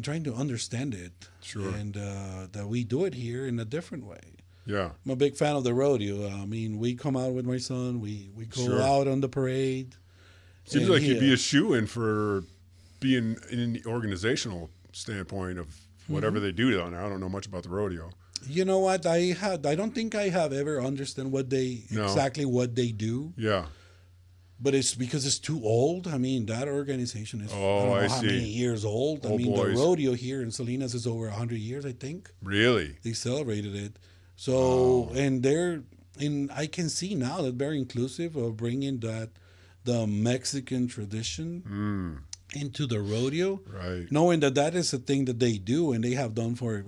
B: trying to understand it,
A: Sure.
B: and that we do it here in a different way.
A: Yeah.
B: I'm a big fan of the rodeo. I mean, we come out with my son. We go
A: Sure.
B: out on the parade.
A: Seems
B: And
A: like you'd be a shoe-in for being in the organizational standpoint of whatever they do down there. I don't know much about the rodeo.
B: You know what? I don't think I have ever understand
A: No.
B: exactly what they do.
A: Yeah.
B: but it's because it's too old. I mean, that organization is, I don't know how many years old. I mean, the rodeo here in Salinas is over 100 years, I think.
A: Really?
B: They celebrated it. So, and I can see now that very inclusive of bringing the Mexican tradition into the rodeo,
A: right?
B: Knowing that is a thing that they do and they have done for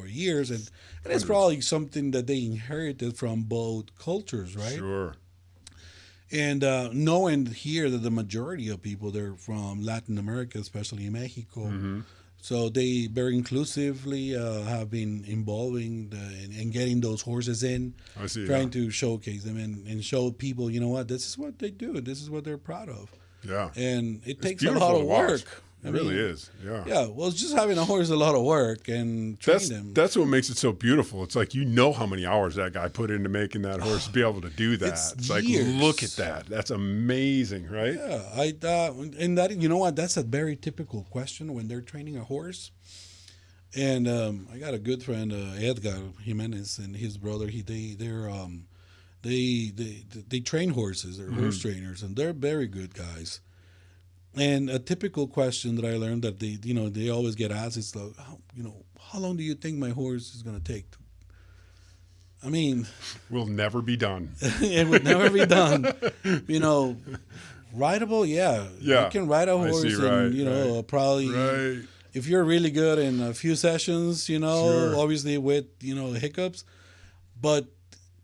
B: years, and it's probably something that they inherited from both cultures, right?
A: Sure.
B: And knowing here that the majority of people, they're from Latin America, especially Mexico, so they very inclusively have been involving and getting those horses in,
A: I see,
B: trying to showcase them and show people, you know what, this is what they do, and this is what they're proud of.
A: Yeah.
B: And it takes a lot of work.
A: It really is. Yeah.
B: Yeah. Well, just having a horse is a lot of work and training them.
A: That's what makes it so beautiful. It's like, you know how many hours that guy put into making that horse to be able to do that. It's like, look at that. That's amazing, right?
B: Yeah. And that, you know what? That's a very typical question when they're training a horse. And I got a good friend, Edgar Jimenez, and his brother. They train horses. They're horse trainers, and they're very good guys. And a typical question that I learned that they always get asked is like, how long do you think my horse is going to take? I mean,
A: will never be done.
B: It would never be done. Rideable, yeah. You can ride a horse, probably if you're really good in a few sessions, obviously with hiccups, but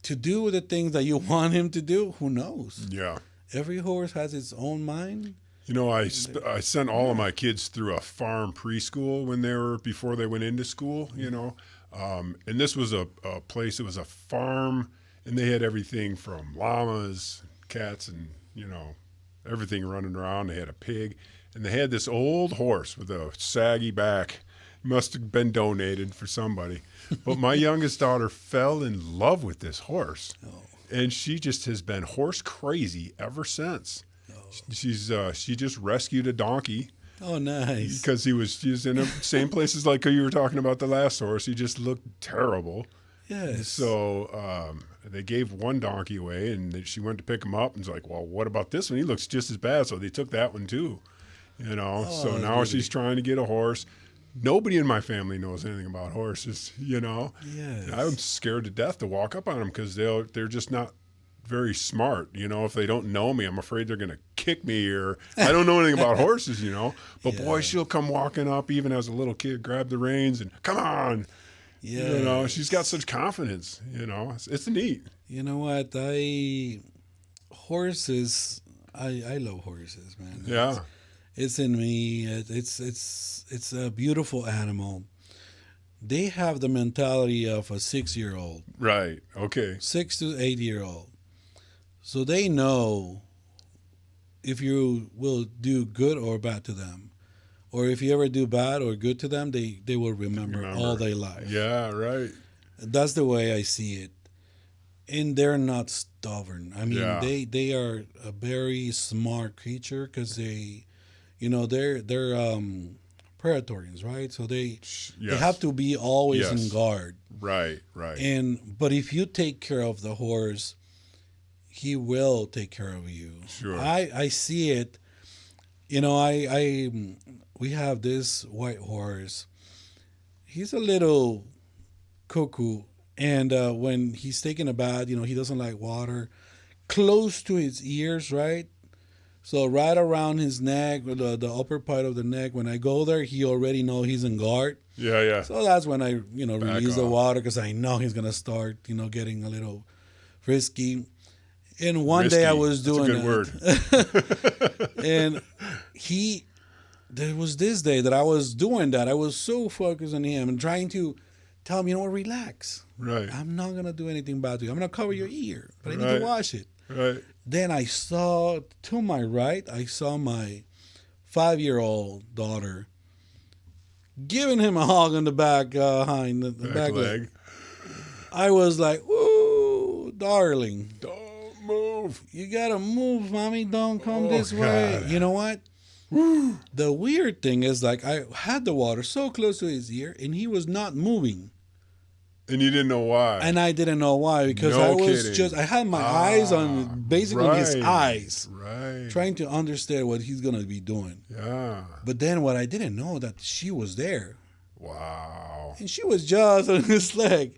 B: to do the things that you want him to do, who knows?
A: Yeah.
B: Every horse has its own mind.
A: I sent all of my kids through a farm preschool before they went into school, and this was a place, it was a farm, and they had everything from llamas, cats, and, everything running around. They had a pig, and they had this old horse with a saggy back. Must have been donated for somebody. But my youngest daughter fell in love with this horse, and she just has been horse crazy ever since. She just rescued a donkey.
B: Oh, nice.
A: Because he was in the same places like you were talking about the last horse. He just looked terrible.
B: Yes.
A: So they gave one donkey away, and she went to pick him up, and was like, well, what about this one? He looks just as bad. So they took that one too. So now she's trying to get a horse. Nobody in my family knows anything about horses, Yes. I'm scared to death to walk up on them because they're just not very smart. If they don't know me, I'm afraid they're going to kick me, or I don't know anything about horses, But boy, she'll come walking up even as a little kid, grab the reins and come on. Yeah. She's got such confidence, It's neat.
B: You know what? I love horses, man.
A: Yeah.
B: It's in me. It's a beautiful animal. They have the mentality of a 6-year-old.
A: Right. Okay.
B: 6 to 8-year-old. So they know if you will do good or bad to them. Or if you ever do bad or good to them, they will remember all their life.
A: Yeah, right.
B: That's the way I see it. And they're not stubborn. I mean, they are a very smart creature because they're Praetorians, right? So they have to be always in guard.
A: Right.
B: But if you take care of the horse, he will take care of you.
A: Sure.
B: I see it. We have this white horse. He's a little cuckoo, and when he's taking a bath, he doesn't like water. Close to his ears, right? So right around his neck, the upper part of the neck, when I go there, he already knows he's in guard.
A: Yeah.
B: So that's when I, release the water because I know he's going to start, getting a little frisky. And one day I was doing
A: That's a good
B: word. And there was this day that I was doing that. I was so focused on him and trying to tell him, relax.
A: Right.
B: I'm not going to do anything bad to you. I'm going to cover your ear, but I need to wash it.
A: Right.
B: Then I saw, to my right, my 5-year-old daughter giving him a hug on the back, behind the back leg. I was like, ooh, darling.
A: Don't move.
B: You got to move, mommy. Don't come this way.
A: God.
B: You know what? The weird thing is, I had the water so close to his ear, and he was not moving.
A: And you didn't know why.
B: And I didn't know why, because
A: No
B: I was
A: kidding.
B: just, I had my eyes on basically his eyes,
A: Right.
B: trying to understand what he's going to be doing.
A: Yeah.
B: But then what I didn't know, that she was there.
A: Wow.
B: And she was just on his leg.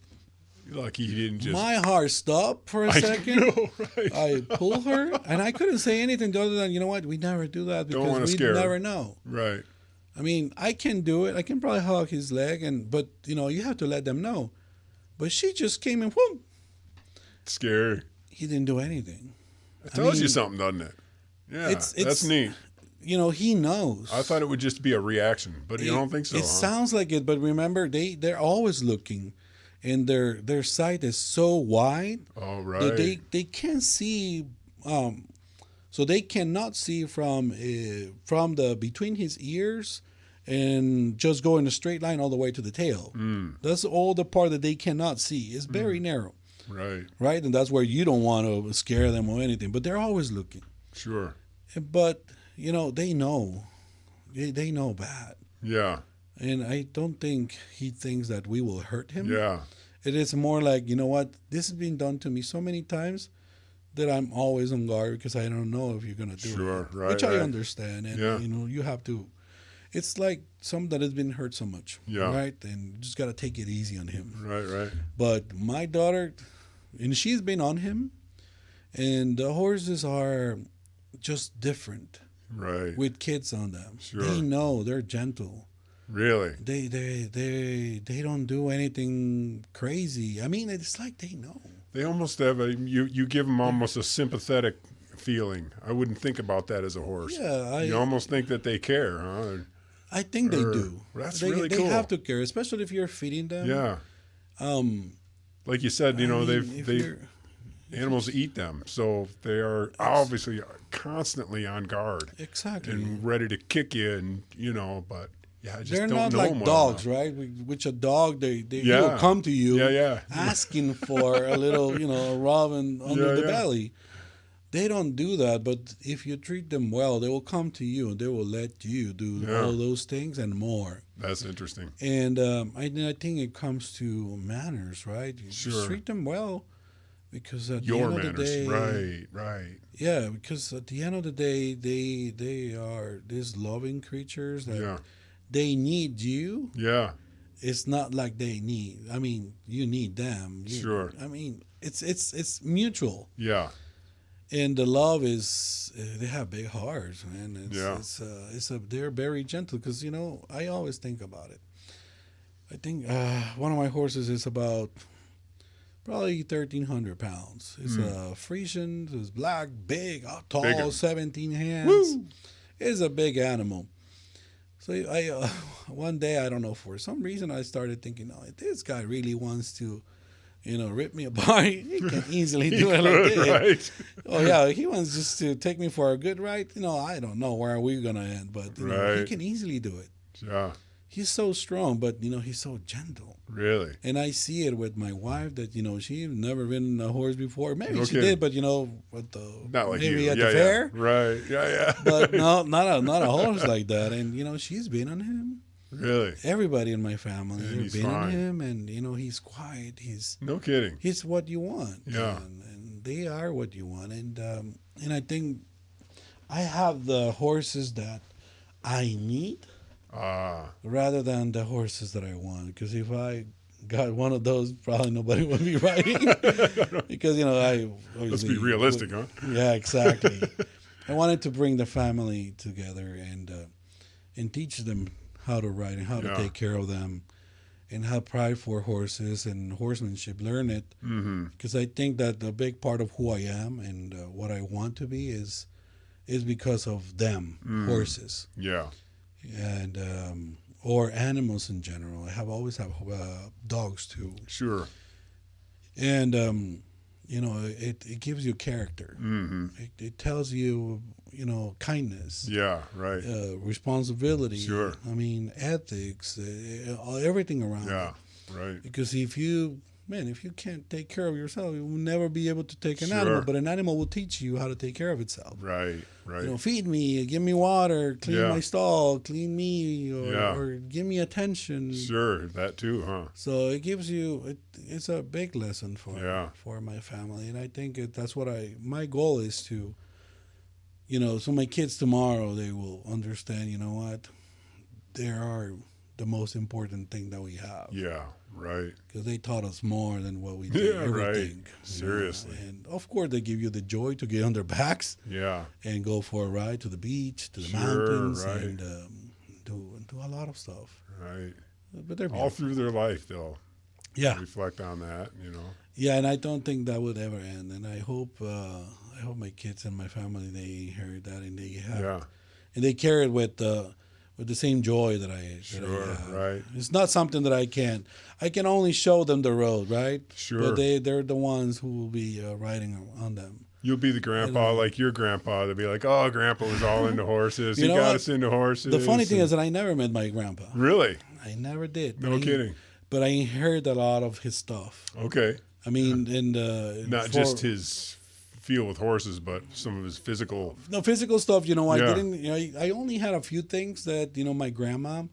A: You're lucky you didn't just.
B: My heart stopped for a second.
A: I know, right?
B: I pulled her, and I couldn't say anything other than, you know what, we never do that
A: Don't wanna
B: because we
A: scare her.
B: never know.
A: Right.
B: I mean, I can do it. I can probably hug his leg, but you know, you have to let them know. But she just came and whoop.
A: Scary.
B: He didn't do anything.
A: It tells you something, doesn't it? Yeah, that's neat.
B: You know, he knows.
A: I thought it would just be a reaction, but you don't think so,
B: It
A: huh?
B: sounds like it, but remember, they're always looking, and their sight is so wide
A: Oh, right.
B: that they can't see. So they cannot see from the between his ears and just go in a straight line all the way to the tail. That's all the part that they cannot see. It's very narrow. Right? And that's where you don't want to scare them or anything. But they're always looking.
A: Sure.
B: But, you know, they know. They know bad.
A: Yeah.
B: And I don't think he thinks that we will hurt him.
A: Yeah.
B: It is more like, you know what? This has been done to me so many times that I'm always on guard because I don't know if you're going to do it.
A: Sure. Right.
B: Which I understand. And,
A: Yeah.
B: you know, you have to. It's like someone that has been hurt so much.
A: Yeah.
B: Right? And you just got to take it easy on him.
A: Right.
B: But my daughter, and she's been on him, and the horses are just different.
A: Right.
B: With kids on them.
A: Sure.
B: They know, they're gentle.
A: Really?
B: They don't do anything crazy. I mean, it's like they know.
A: They almost have you give them almost a sympathetic feeling. I wouldn't think about that as a horse.
B: Yeah.
A: You almost think that they care, huh?
B: I think they do.
A: That's
B: they,
A: really
B: they
A: cool.
B: They have to care, especially if you're feeding them.
A: Yeah. Like you said, you know, animals eat them, so they are obviously constantly on guard.
B: Exactly.
A: And ready to kick you, and you know, but yeah, I just
B: they're
A: don't
B: not
A: know
B: like
A: them well
B: dogs,
A: enough.
B: right? Which a dog, they will come to you, asking for a little, you know, a rub under the belly. They don't do that, but if you treat them well, they will come to you and they will let you do all those things and more.
A: That's interesting.
B: And I think it comes to manners, right? You just treat them well, because at the end of the day,
A: right.
B: Yeah, because at the end of the day, they are these loving creatures that they need you.
A: Yeah.
B: It's not like they need. I mean, you need them. I mean, it's mutual.
A: Yeah.
B: And the love is, they have big hearts, man. They're very gentle, because, you know, I always think about it. I think one of my horses is about probably 1,300 pounds. It's a Frisian. It's black, big, tall, bigger. 17 hands. Woo! It's a big animal. So I one day, I don't know, for some reason, I started thinking, oh, this guy really wants to, you know, rip me apart. He can easily do it like this.
A: Right.
B: Oh, yeah, he wants just to take me for a good ride. You know, I don't know where we're going to end, but you know, he can easily do it.
A: Yeah.
B: He's so strong, but, you know, he's so gentle.
A: Really?
B: And I see it with my wife that, you know, she's never ridden a horse before. Maybe she did, but, you know,
A: not like
B: maybe
A: you.
B: at the fair.
A: Right. Yeah.
B: But no, not a horse like that. And, you know, she's been on him.
A: Really?
B: Everybody in my family has been on
A: fine.
B: him, and, you know, he's quiet.
A: No kidding.
B: He's what you want.
A: Yeah.
B: And they are what you want. And I think I have the horses that I need rather than the horses that I want. Because if I got one of those, probably nobody would be riding. Because, you know,
A: let's be realistic, huh?
B: Yeah, exactly. I wanted to bring the family together and teach them how to ride and how to take care of them, and have pride for horses and horsemanship. Learn it, because I think that a big part of who I am and what I want to be is because of them, horses.
A: Yeah.
B: And or animals in general. I always have dogs too.
A: Sure.
B: And you know, it gives you character. It tells you, you know, kindness.
A: Yeah, right.
B: Responsibility.
A: Sure.
B: I mean, ethics, everything around.
A: Yeah, right.
B: Because if you man, if you can't take care of yourself, you will never be able to take an
A: Sure.
B: animal. But an animal will teach you how to take care of itself.
A: Right. Right.
B: You know, feed me, give me water, clean
A: Yeah.
B: my stall, clean me, or,
A: Yeah.
B: or give me attention.
A: Sure. That too, huh?
B: So it gives you, it's a big lesson
A: Yeah.
B: for my family. And I think that's what my goal is to, so my kids tomorrow, they will understand, you know what, they are the most important thing that we have.
A: Yeah. Right.
B: Because they taught us more than what we did.
A: Yeah,
B: everything.
A: right.
B: you know.
A: Seriously.
B: And of course, they give you the joy to get on their backs
A: Yeah.
B: and go for a ride to the beach, to the
A: Sure,
B: mountains,
A: right.
B: and do a lot of stuff.
A: Right.
B: But they're
A: All
B: beautiful.
A: through their life, they'll
B: Yeah,
A: reflect on that,
B: yeah, and I don't think that would ever end. And I hope my kids and my family, they heard that and they have
A: Yeah.
B: and they carry it with the same joy that I
A: Sure,
B: have.
A: right.
B: It's not something that I can only show them the road, right?
A: Sure.
B: But they're the ones who will be riding on them.
A: You'll be the grandpa like your grandpa. They'll be like, oh, grandpa was all into horses.
B: You
A: He
B: know
A: got
B: what?
A: us into horses.
B: The funny thing is that I never met my grandpa.
A: Really?
B: I never did.
A: No kidding.
B: But I heard a lot of his stuff.
A: Okay.
B: I mean,
A: Not just his feel with horses, but some of his physical.
B: No physical stuff. I
A: Yeah.
B: didn't. I only had a few things that my grandma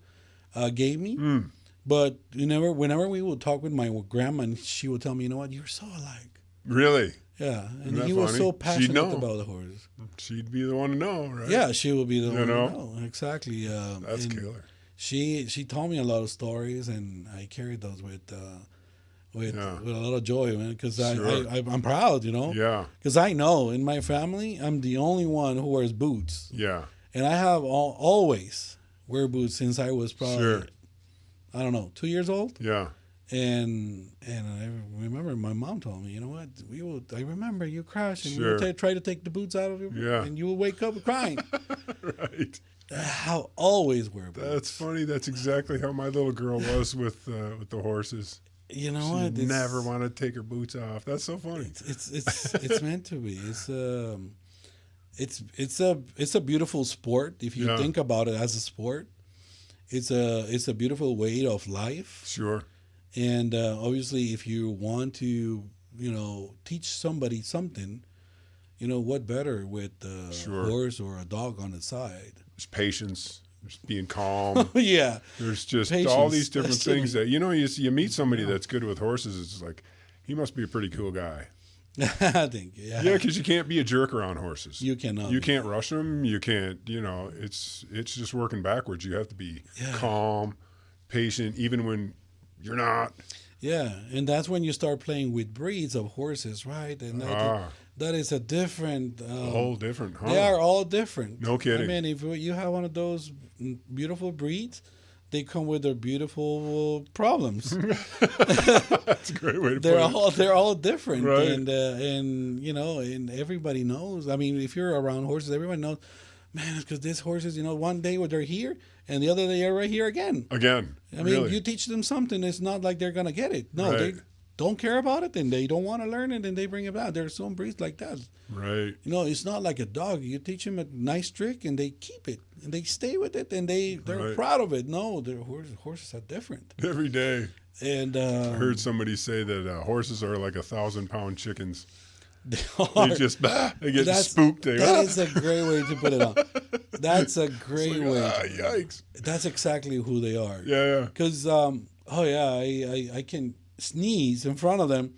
B: gave me.
A: Mm.
B: But whenever we would talk with my grandma, and she would tell me, you know what, you're so alike.
A: Really?
B: Yeah, and
A: that
B: he was
A: funny?
B: so
A: She'd
B: passionate
A: know.
B: about the horses.
A: She'd be the one to know, right?
B: Yeah, she would be the one.
A: know?
B: To know. Exactly.
A: That's
B: and
A: killer.
B: She told me a lot of stories, and I carried those with
A: Yeah.
B: a lot of joy, man. Because
A: Sure.
B: I'm proud,
A: Yeah.
B: Because I know in my family I'm the only one who wears boots,
A: Yeah.
B: and I have always wear boots since I was probably
A: Sure.
B: I don't know 2 years old.
A: Yeah.
B: And I remember my mom told me, you know what, I remember you crashed and
A: Sure.
B: we would try to take the boots out of you,
A: Yeah.
B: and you will wake up crying.
A: Right.
B: I'll always wear boots.
A: That's funny. That's exactly how my little girl was with the horses.
B: You know
A: She
B: what?
A: never wanted to take her boots off. That's so funny.
B: It's meant to be. It's a beautiful sport if you
A: Yeah.
B: think about it as a sport. It's a beautiful way of life,
A: Sure.
B: and obviously if you want to teach somebody something, what better with a
A: Sure.
B: horse or a dog on the side.
A: There's patience. There's being calm.
B: Yeah.
A: There's just
B: Patience,
A: all these different
B: especially-
A: things that you meet somebody that's good with horses. It's like he must be a pretty cool guy.
B: I think
A: Yeah, because you can't be a jerk around horses.
B: you cannot.
A: You can't rush them. You can't. It's just working backwards. You have to be
B: Yeah.
A: calm, patient, even when you're not.
B: Yeah, and that's when you start playing with breeds of horses, right? And that is a different.
A: A whole different. Huh?
B: They are all different.
A: No kidding.
B: I mean, if you have one of those beautiful breeds, they come with their beautiful problems.
A: That's a great way to put it.
B: They're all different,
A: Right.
B: and and everybody knows. I mean, if you're around horses, everyone knows. Man, it's because these horses, one day they're here, and the other day they're right here again.
A: Again.
B: I mean,
A: really.
B: you teach them something, it's not like they're gonna get it. No, they
A: Right.
B: don't care about it, and they don't want to learn it, and they bring it back. There's some breeds like that.
A: Right.
B: It's not like a dog. You teach them a nice trick, and they keep it, and they stay with it, and they're
A: Right.
B: proud of it. No, their horses are different.
A: Every day.
B: And
A: I heard somebody say that horses are like 1,000-pound chickens.
B: they
A: They just they get spooked. They,
B: that is a great way to put it on. That's a great way.
A: Yikes.
B: That's exactly who they are.
A: Yeah.
B: Because I can sneeze in front of them.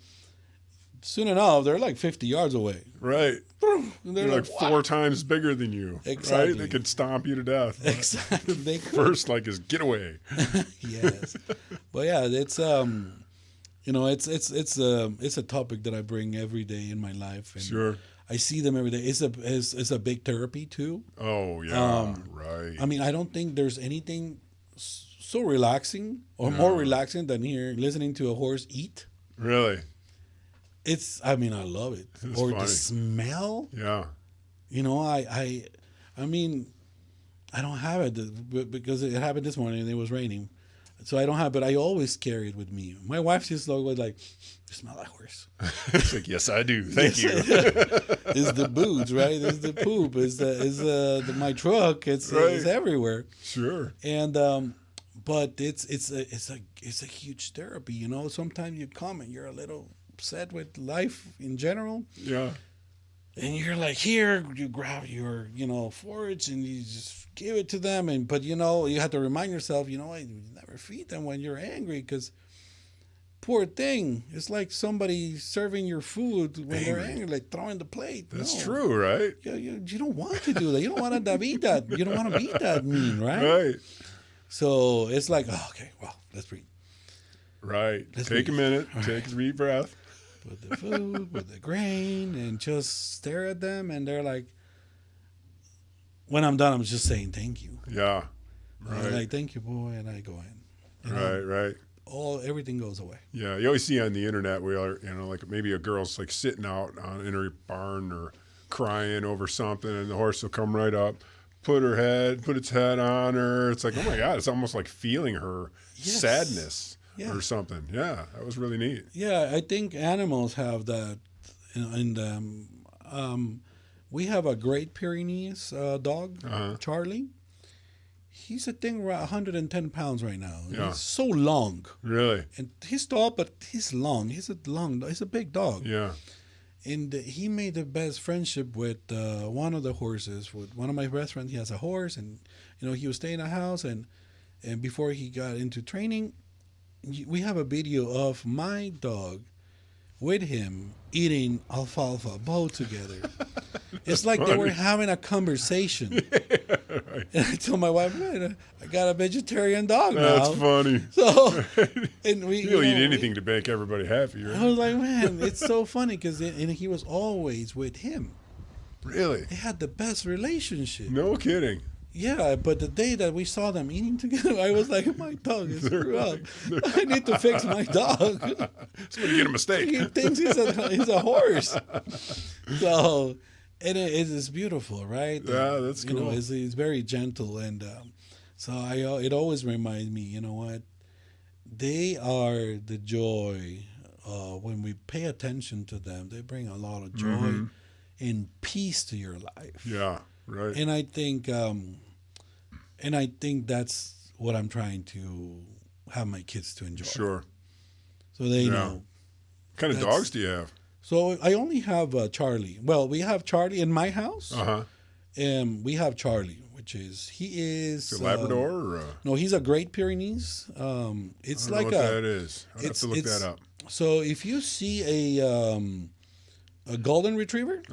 B: Soon enough, they're like 50 yards away.
A: Right.
B: And
A: They're like
B: "Wow."
A: 4 times bigger than you.
B: Exactly.
A: Right? They could stomp you to death.
B: Exactly. They could.
A: First, is get away.
B: Yes. But yeah, it's it's a topic that I bring every day in my life, and
A: Sure.
B: I see them every day. It's a big therapy too.
A: Oh, yeah. Right.
B: I mean, I don't think there's anything so relaxing or more relaxing than listening to a horse eat.
A: Really?
B: I love it.
A: It's
B: Or
A: funny.
B: the smell.
A: Yeah.
B: I mean, I don't have it because it happened this morning and it was raining. So I don't have, but I always carry it with me. My wife just was like, "You smell like horse."
A: It's like, yes, I do. Thank you.
B: It's the boots, right? It's the poop. It's my truck. It's
A: Right.
B: everywhere.
A: Sure.
B: And but it's a huge therapy. You know, sometimes you come and you're a little upset with life in general.
A: Yeah.
B: And you're like, here, you grab your, forage and you just give it to them. But, you have to remind yourself, you never feed them when you're angry because poor thing. It's like somebody serving your food when they're angry, like throwing the plate.
A: That's true, right?
B: You don't want to do that. You don't want to be that. You don't want to be that mean, right?
A: Right.
B: So it's like, okay, well, let's breathe.
A: Right. Take a minute. Take a deep breath.
B: Put the food, put the grain, and just stare at them. And they're like, when I'm done, I'm just saying thank you.
A: Yeah. Right.
B: I'm like, thank you, boy. And I go in.
A: Right.
B: Everything goes away.
A: Yeah. You always see on the internet where, like maybe a girl's like sitting out in her barn or crying over something, and the horse will come right up, put its head on her. It's like, oh my God, it's almost like feeling her sadness. Yeah. Or something. Yeah, that was really neat.
B: Yeah, I think animals have that. We have a Great Pyrenees dog, Charlie. He's 110 pounds right now.
A: Yeah.
B: He's so long.
A: Really?
B: And he's tall, but he's long. He's a big dog.
A: Yeah.
B: And he made the best friendship with one of the horses. With one of my best friends, he has a horse, and he was staying in a house, and before he got into training, we have a video of my dog with him eating alfalfa, both together. It's like they were having a conversation. Right. And I told my wife, man, I got a vegetarian dog now.
A: That's funny.
B: So, and
A: you'll eat anything to make everybody happy, right?
B: I was like, man, it's so funny because he was always with him.
A: Really?
B: They had the best relationship.
A: No kidding.
B: Yeah, but the day that we saw them eating together, I was like, my dog is screwed up. I need to fix my dog.
A: Somebody get a mistake.
B: He thinks he's a horse. So, and it's beautiful, right?
A: Yeah, that's cool.
B: It's very gentle. And so it always reminds me, you know what? They are the joy. When we pay attention to them, they bring a lot of joy and peace to your life.
A: Yeah, right.
B: And I think that's what I'm trying to have my kids to enjoy.
A: Sure.
B: So they know.
A: What kind of dogs do you have?
B: So I only have Charlie. Well, we have Charlie in my house. And we have Charlie, he is
A: a Labrador or
B: no, he's a Great Pyrenees. It's
A: I don't know what that is. I'll have to look that up.
B: So if you see a golden retriever,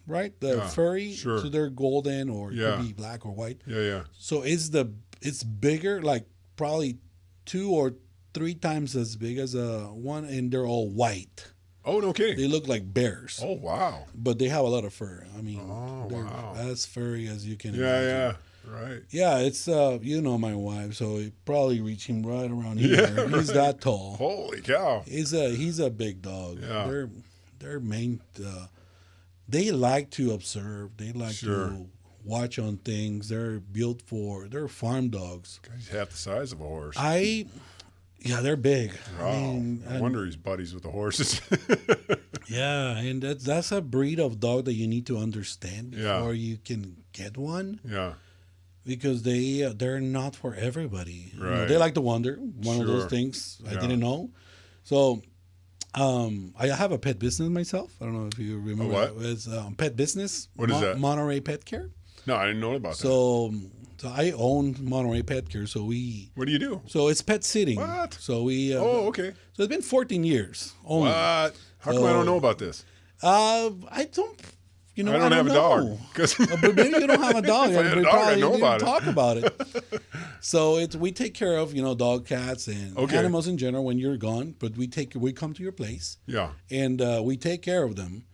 B: right? The furry, so they're golden or it could be black or white.
A: Yeah.
B: So it's bigger, like probably 2 or 3 times as big as one, and they're all white.
A: Oh, no kidding.
B: They look like bears.
A: Oh, wow.
B: But they have a lot of fur. I mean, they're as furry as you can imagine.
A: Yeah, right.
B: Yeah, it's, my wife, so it probably reached him right around here. Yeah, right. He's that tall.
A: Holy cow.
B: He's a big dog.
A: Yeah.
B: They're main, they like to observe. They like to watch on things. They're farm dogs.
A: He's half the size of a horse.
B: Yeah, they're big.
A: Wow. I wonder he's buddies with the horses.
B: Yeah, and that's a breed of dog that you need to understand before you can get one.
A: Yeah.
B: Because they're not for everybody.
A: Right.
B: They like to wander. One of those things I didn't know. So I have a pet business myself. I don't know if you remember.
A: What?
B: It's pet business.
A: What is that?
B: Monterey Pet Care.
A: No, I didn't know about that.
B: So I own Monterey Pet Care. So
A: what do you do?
B: So it's pet sitting.
A: What?
B: So we.
A: Okay.
B: So it's been 14 years only.
A: What? How come I don't know about this?
B: I don't.
A: I don't have a dog.
B: But maybe you don't have a dog.
A: If I had a dog, I'd know about it.
B: Talk about it. So we take care of dog, cats, and animals in general when you're gone. But we come to your place.
A: Yeah.
B: And we take care of them,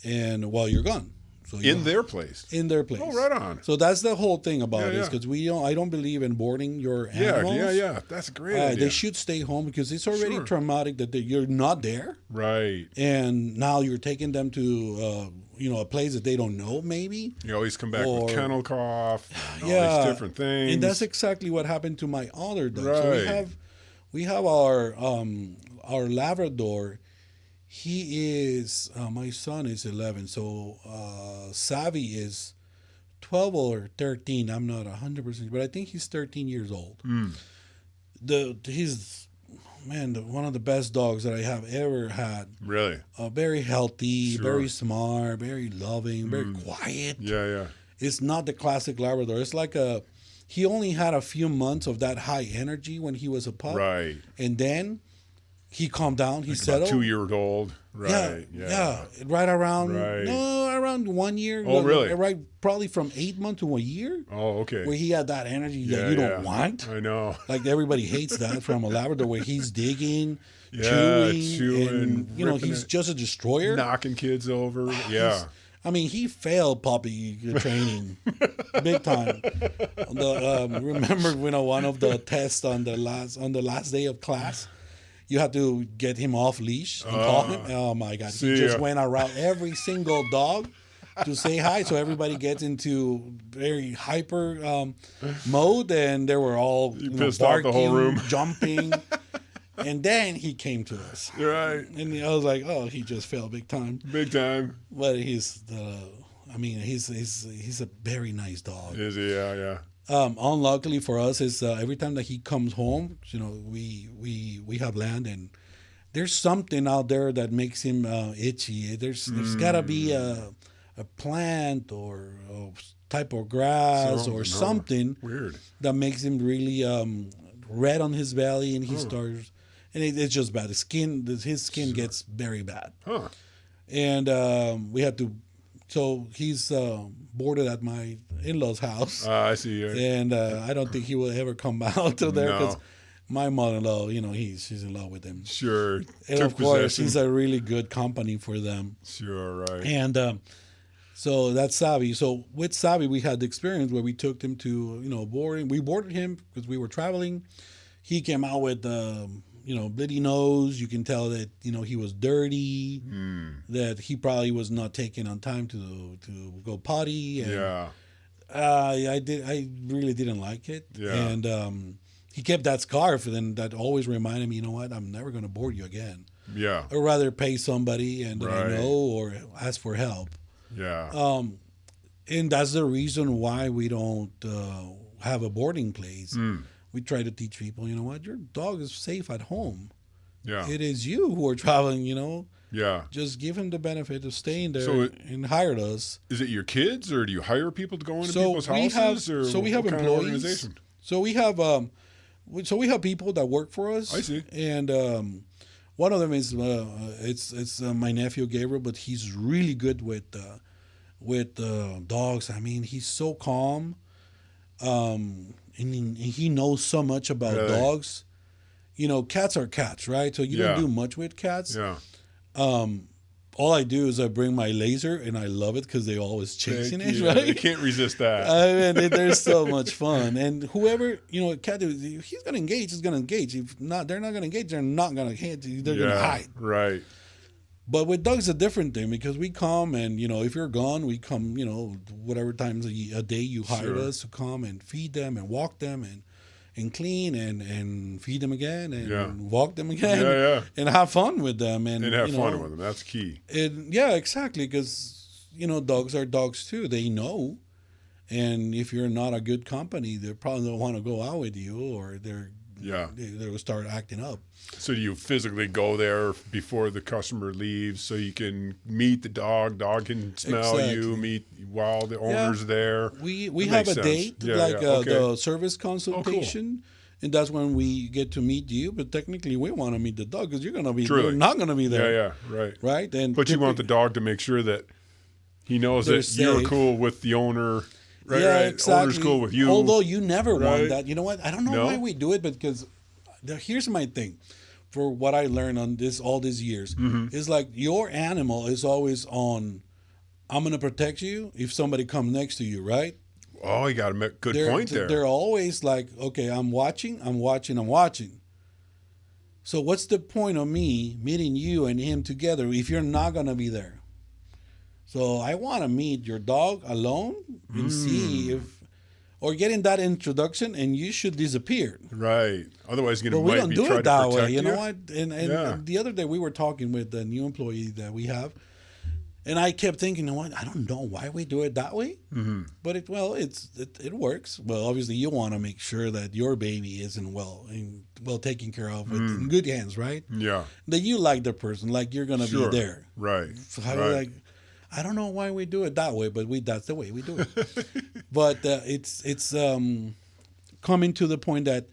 B: and while you're gone. So
A: in their place.
B: In their place.
A: Oh, right on.
B: So that's the whole thing about it, because I don't believe in boarding your animals.
A: Yeah. That's a great idea.
B: They should stay home because it's already traumatic that you're not there.
A: Right.
B: And now you're taking them to a place that they don't know, maybe.
A: You always come back with kennel cough, and all these different things.
B: And that's exactly what happened to my other dog.
A: Right.
B: So we have our Labrador. He is my son is 11, so Savvy is 12 or 13. I'm not 100%, but I think he's 13 years old. He's one of the best dogs that I have ever had.
A: Really?
B: Very healthy,
A: Sure.
B: very smart, very loving, very quiet.
A: Yeah, yeah.
B: It's not the classic Labrador. It's like he only had a few months of that high energy when he was a pup.
A: Right.
B: And then he calmed down. He
A: Like
B: settled.
A: about 2 years old. Right.
B: Yeah. Right around,
A: Right.
B: no, around 1 year.
A: Oh, really?
B: Right, probably from 8 months to a year.
A: Oh, okay.
B: Where he had that energy that you don't want.
A: I know.
B: Like everybody hates that from a Labrador, where he's digging,
A: Yeah,
B: chewing, and
A: ripping
B: he's
A: it,
B: just a destroyer.
A: knocking kids over. Yeah.
B: I mean, he failed puppy training big time. Remember, one of the tests on the last day of class, you had to get him off leash and call him. Oh my God! He just went around every single dog to say hi, so everybody gets into very hyper mode, and they were all
A: pissed off the whole
B: barking,
A: room.
B: jumping. And then he came to us.
A: Right.
B: And I was like, oh, he just failed big time.
A: Big time.
B: But he's a very nice dog.
A: Is he? Yeah, yeah.
B: Unluckily for us is every time that he comes home, we have land, and there's something out there that makes him itchy. There's gotta be a plant or a type of grass or something
A: weird
B: that makes him really red on his belly, and he starts, and it's just bad. His skin gets very bad.
A: Huh.
B: And we had to, so he's boarded at my in-laws' house.
A: I see.
B: And I don't think he will ever come out to there, because
A: No.
B: my mother-in-law, she's in love with him.
A: Sure.
B: And
A: Took
B: of course,
A: possession.
B: he's a really good company for them.
A: Sure, right.
B: And so that's Savvy. So with Savvy, we had the experience where we took him to, boarding. We boarded him because we were traveling. He came out with, bloody nose. You can tell that, he was dirty, that he probably was not taking on time to go potty. And,
A: Yeah.
B: I really didn't like it.
A: Yeah.
B: And he kept that scarf, and then that always reminded me, you know what, I'm never going to board you again.
A: Yeah.
B: I'd rather pay somebody and that I
A: Right.
B: know, or ask for help.
A: Yeah.
B: And that's the reason why we don't have a boarding place. We try to teach people, you know what, your dog is safe at home.
A: Yeah.
B: It is you who are traveling,
A: Yeah.
B: Just give him the benefit of staying there
A: So
B: and hired us.
A: Is it your kids, or do you hire people to go into
B: So
A: people's
B: we
A: houses?
B: have
A: What kind of
B: employees.
A: organization?
B: So we have people that work for us.
A: I see.
B: And one of them is it's my nephew Gabriel, but he's really good with dogs. I mean, he's so calm, and he knows so much about
A: Really?
B: dogs. Cats are cats, right? So you
A: Yeah.
B: don't do much with cats.
A: Yeah.
B: All I do is I bring my laser, and I love it because they always chasing it,
A: Yeah,
B: right?
A: you can't resist that.
B: I mean, there's so much fun, and whoever cat, if he's gonna engage, he's gonna engage. If not, they're not gonna engage. They're not gonna hit. They're gonna hide.
A: Right.
B: But with dogs, a different thing, because we come and if you're gone, we come. Whatever times a day you hired
A: Sure.
B: us to come and feed them and walk them and clean and feed them again and
A: Yeah.
B: walk them again.
A: Yeah, yeah.
B: And have fun with them
A: And have fun with them. That's key.
B: Yeah, exactly, because dogs are dogs too. They know, and if you're not a good company, they probably don't want to go out with you, or they'll start acting up.
A: So do you physically go there before the customer leaves so you can meet the dog? Dog can smell you,
B: Exactly.
A: meet while the owner's there.
B: We
A: That
B: have
A: makes
B: a
A: sense.
B: date,
A: Yeah,
B: like
A: yeah, okay.
B: the service consultation. And that's when we get to meet you, but technically we want to meet the dog because you're
A: Truly.
B: not gonna be there.
A: Yeah, right.
B: Right? And
A: But you want the dog to make sure that he knows
B: They're
A: that you're
B: safe.
A: cool with the owner. Right,
B: Yeah,
A: right.
B: exactly.
A: Owner's cool with you.
B: Although you never
A: Right.
B: want that. You know what? I don't know
A: No?
B: why we do it, but because here's my thing. For what I learned on all these years, is like your animal is always on. I'm gonna protect you if somebody comes next to you, right?
A: Oh, you got a good point there.
B: They're always like, okay, I'm watching. So what's the point of me meeting you and him together if you're not gonna be there? So I want to meet your dog alone and see if, or getting that introduction, and you should disappear.
A: Right. Otherwise,
B: But we
A: might
B: don't
A: be
B: do
A: trying
B: it
A: to
B: that
A: protect
B: way. You know
A: you.
B: what? And
A: Yeah.
B: the other day we were talking with the new employee that we have, And I kept thinking, you know what? I don't know why we do it that way, but it works. Well, obviously, you want to make sure that your baby isn't well taken care of, in good hands, right?
A: Yeah.
B: That you like the person, like you're gonna be there,
A: Right.
B: So
A: Right.
B: like, I don't know why we do it that way, but that's the way we do it. But it's coming to the point that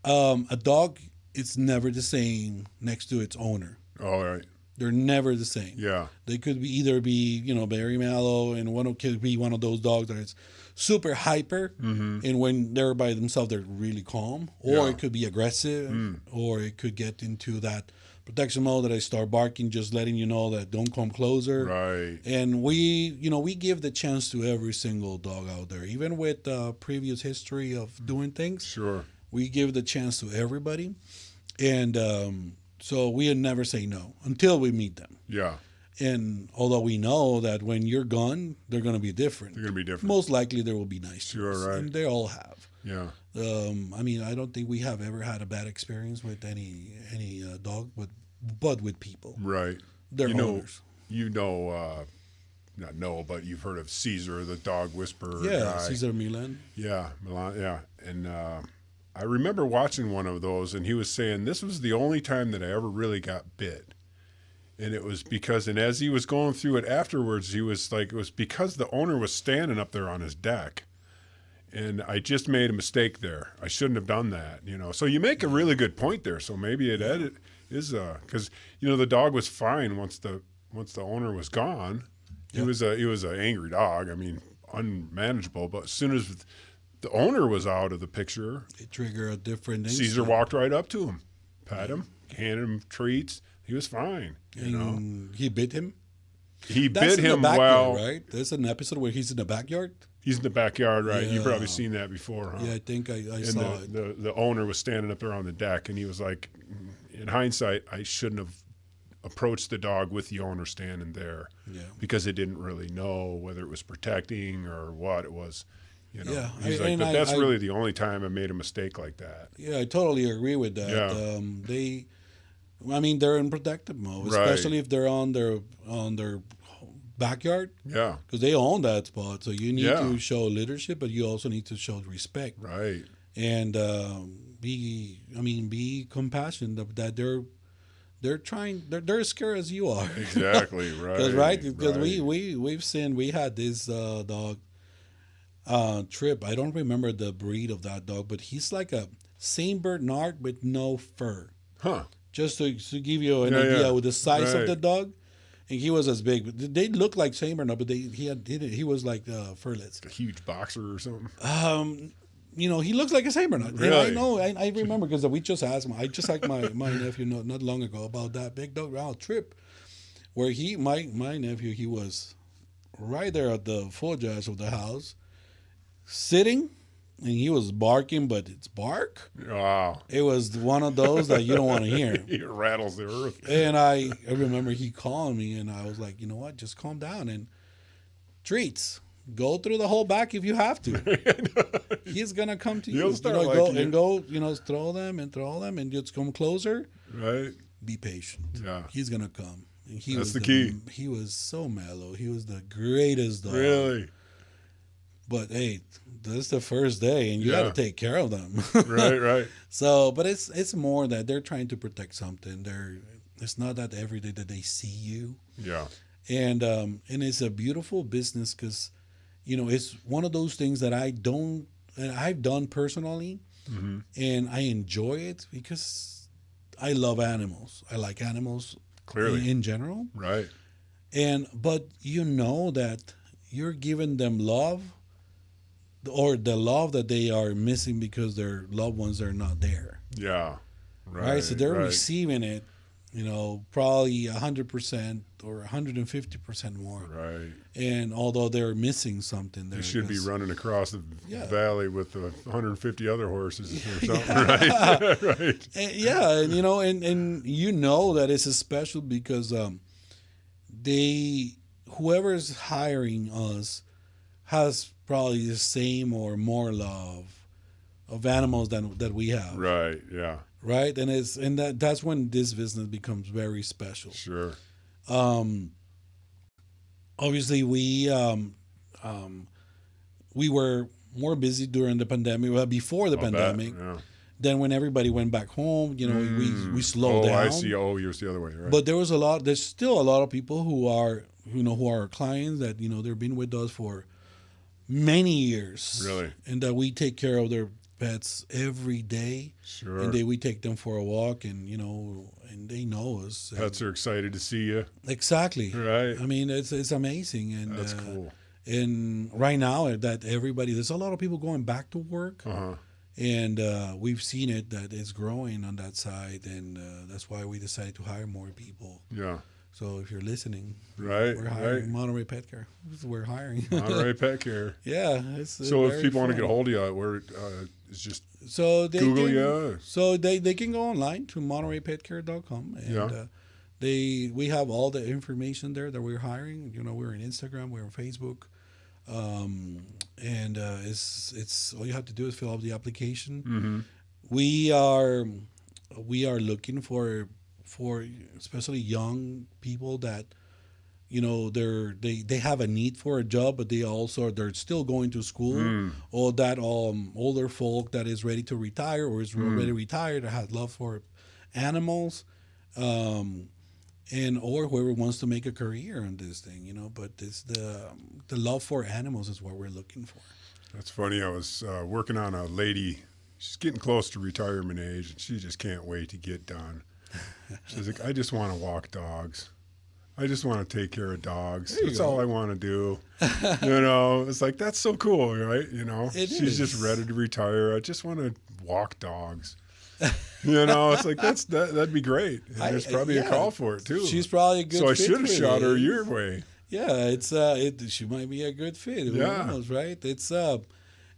B: a dog is never the same next to its owner.
A: All right.
B: They're never the same.
A: Yeah.
B: They could be either very mellow, and one could be one of those dogs that is super hyper, and when they're by themselves, they're really calm. Or it could be aggressive, or it could get into that protection mode that I start barking, just letting you know that don't come closer.
A: Right.
B: And we give the chance to every single dog out there, even with previous history of doing things.
A: Sure.
B: We give the chance to everybody, and so we never say no until we meet them.
A: Yeah.
B: And although we know that when you're gone, they're going to be different.
A: They're going to be different.
B: Most likely, there will be nice to us,
A: Sure, right.
B: and they all have.
A: Yeah.
B: I mean, I don't think we have ever had a bad experience with any dog, but with people.
A: Right.
B: They're owners.
A: Not know, but you've heard of Caesar, the dog whisperer
B: Yeah,
A: guy.
B: Caesar Milan.
A: Yeah, Milan. Yeah, and I remember watching one of those, and he was saying this was the only time that I ever really got bit, and it was because, and as he was going through it afterwards, he was like, it was because the owner was standing up there on his deck, and I just made a mistake there. I shouldn't have done that, So you make a really good point there. So maybe it is because the dog was fine once the owner was gone. He was an angry dog. I mean, unmanageable. But as soon as the owner was out of the picture,
B: It triggered a different
A: Caesar
B: instinct.
A: walked right up to him, pat him, handed him treats. He was fine.
B: And he bit him.
A: He
B: That's
A: bit
B: in the
A: him
B: backyard,
A: well.
B: right? There's an episode where he's in the backyard.
A: He's in the backyard, right? You've
B: Yeah.
A: probably seen that before, huh?
B: Yeah, I think I
A: And
B: saw it.
A: the owner was standing up there on the deck, and he was like, in hindsight, I shouldn't have approached the dog with the owner standing there, because it didn't really know whether it was protecting or what it was.
B: Yeah,
A: He's
B: I-
A: like,
B: and
A: but
B: I-
A: that's
B: I-
A: really the only time I made a mistake like that.
B: Yeah, I totally agree with that.
A: Yeah.
B: They're in protective mode,
A: Right.
B: especially if they're on their backyard,
A: Yeah,
B: because they own that spot. So you need
A: Yeah.
B: to show leadership, but you also need to show respect
A: right.
B: and be compassionate that they're trying. They're scared as you are.
A: Exactly, right.
B: Because we had this dog Trip. I don't remember the breed of that dog, but he's like a Saint Bernard with no fur.
A: Huh.
B: Just to give you an
A: Yeah,
B: idea
A: yeah.
B: with the size of
A: Right.
B: the dog, and he was as big. They look like Saint Bernard, but he was like furless.
A: A huge boxer or something.
B: He looks like a Saint Bernard. And I
A: Really?
B: know, I remember because we just asked him. I just asked my nephew not long ago about that big dog Trip, where my nephew, he was right there at the foot edge of the house, sitting, and he was barking, but it's bark.
A: Wow.
B: It was one of those that you don't want to hear.
A: It rattles the earth.
B: And I remember he called me, and I was like, you know what? Just calm down and treats. Go through the whole back if you have to. He's gonna come to you.
A: He'll start
B: go
A: liking
B: and
A: you.
B: go. Throw them, and just come closer.
A: Right.
B: Be patient.
A: Yeah.
B: He's gonna come. And he
A: That's
B: was
A: the key.
B: He was so mellow. He was the greatest dog.
A: Really.
B: But hey, this is the first day, and you
A: Yeah.
B: got to take care of them.
A: Right.
B: So, but it's more that they're trying to protect something. It's not that every day that they see you,
A: Yeah.
B: and it's a beautiful business because, it's one of those things that I've done personally, and I enjoy it because I love animals. I like animals
A: Clearly.
B: in general,
A: Right.
B: but that you're giving them love, or the love that they are missing because their loved ones are not there.
A: Yeah.
B: Right. So they're
A: right.
B: receiving it, probably 100% or 150% more.
A: Right.
B: And although they're missing something,
A: They should be running across the
B: Yeah.
A: valley with 150 other horses or something, right? Right.
B: And, and that it's special because whoever's hiring us has probably the same or more love of animals that we have.
A: Right. Yeah.
B: Right. And that's when this business becomes very special.
A: Sure.
B: obviously we were more busy during the pandemic, well, before the
A: I'll bet.
B: pandemic.
A: Yeah.
B: Then when everybody went back home, we slowed
A: Oh,
B: down.
A: I see. Oh, yours the other way, right?
B: But there's still a lot of people who are our clients that they've been with us for many years.
A: Really?
B: And that we take care of their pets every day.
A: Sure.
B: And we take them for a walk, and and they know us.
A: Pets are excited to see you.
B: Exactly.
A: Right.
B: I mean, it's amazing, and
A: That's cool.
B: And right now, that there's a lot of people going back to work.
A: Uh-huh.
B: And we've seen it that it's growing on that side, and that's why we decided to hire more people.
A: Yeah.
B: So if you're listening,
A: Right.
B: we're hiring Monterey Pet Care. We're hiring
A: Monterey Pet Care.
B: Yeah.
A: So if people want to get a hold of you, where it's just Google you.
B: So they can go online to MontereyPetCare.com, and we have all the information there that we're hiring. We're on Instagram, we're on Facebook. And it's all you have to do is fill out the application.
A: Mm-hmm.
B: We are looking for especially young people that they have a need for a job, but they're still going to school, or that older folk that is ready to retire or is already retired, that has love for animals, and or whoever wants to make a career in this thing, but it's the love for animals is what we're looking for.
A: That's funny. I was working on a lady. She's getting close to retirement age, and she just can't wait to get done. She's like, I just want to walk dogs. I just want to take care of dogs. That's all I want to do. It's like, that's so cool, right? She's just ready to retire. I just want to walk dogs. It's like that'd be great. And there's probably a call for it too.
B: She's probably a good
A: fit. So I
B: fit
A: should have shot her
B: you.
A: your way.
B: Yeah, she might be a good fit. Who knows, right? It's a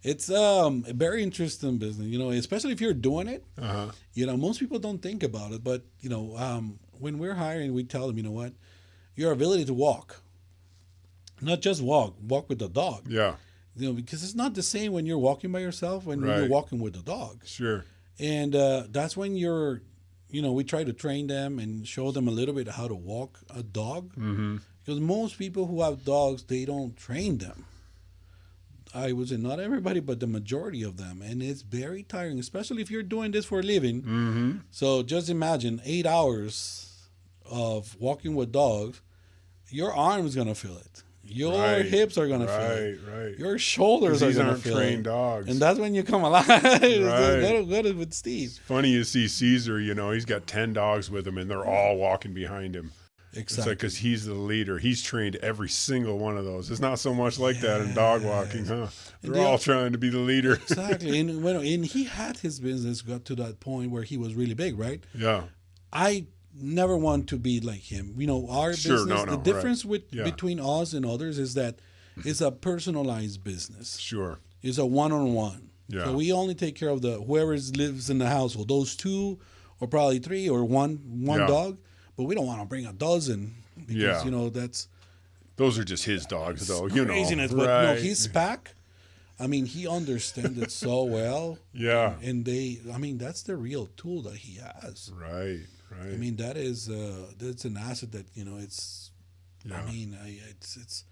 B: very interesting business, especially if you're doing it.
A: Uh-huh.
B: Most people don't think about it, but when we're hiring, we tell them, what, your ability to walk, not just walk with the dog.
A: Yeah.
B: Because it's not the same when you're walking by yourself when you're walking with the dog.
A: Sure.
B: And that's when we try to train them and show them a little bit how to walk a dog.
A: Mm-hmm.
B: Because most people who have dogs, they don't train them. I would say not everybody, but the majority of them. And it's very tiring, especially if you're doing this for a living.
A: Mm-hmm.
B: So just imagine 8 hours of walking with dogs. Your arm's going to feel it. Your hips are going to feel it.
A: Right.
B: Your shoulders are going to feel it.
A: These aren't trained dogs.
B: And that's when you come alive. Go to with Steve.
A: It's funny you see Caesar, he's got 10 dogs with him, and they're all walking behind him.
B: Exactly.
A: It's like because he's the leader. He's trained every single one of those. It's not so much like that in dog walking, huh? They're all trying to be the leader.
B: Exactly. And he had his business got to that point where he was really big, right?
A: Yeah.
B: I never want to be like him. Our business, the difference between us and others is that it's a personalized business.
A: Sure.
B: It's a one-on-one.
A: Yeah.
B: So we only take care of whoever lives in the household, those 2 or probably 3 or one dog. But we don't want to bring a dozen because, that's...
A: Those are just his dogs, though,
B: craziness. But no, his pack, he understands it so well.
A: Yeah.
B: And that's the real tool that he has.
A: Right.
B: That is, that's an asset that, it's... Yeah. It's...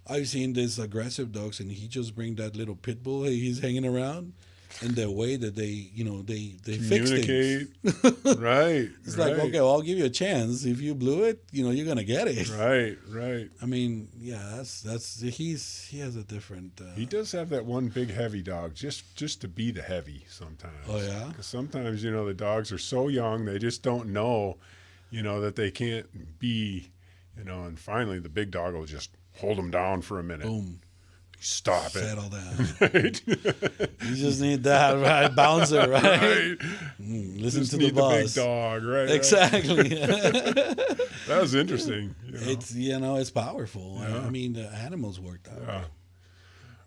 B: I've seen these aggressive dogs, and he just bring that little pit bull he's hanging around. And the way that they fix things.
A: Right.
B: It's like, okay, well, I'll give you a chance. If you blew it, you're gonna get it.
A: Right.
B: He has a different.
A: He does have that one big heavy dog, just to be the heavy sometimes.
B: Oh yeah.
A: Because sometimes the dogs are so young they just don't know, that they can't be, and finally the big dog will just hold them down for a minute.
B: Boom.
A: Stop it.
B: Settle down.
A: Right.
B: You just need that bouncer, right? Listen
A: just
B: to
A: need
B: the boss.
A: The big dog, right?
B: Exactly.
A: That was interesting.
B: It's it's powerful.
A: Yeah.
B: The animals worked out.
A: Yeah.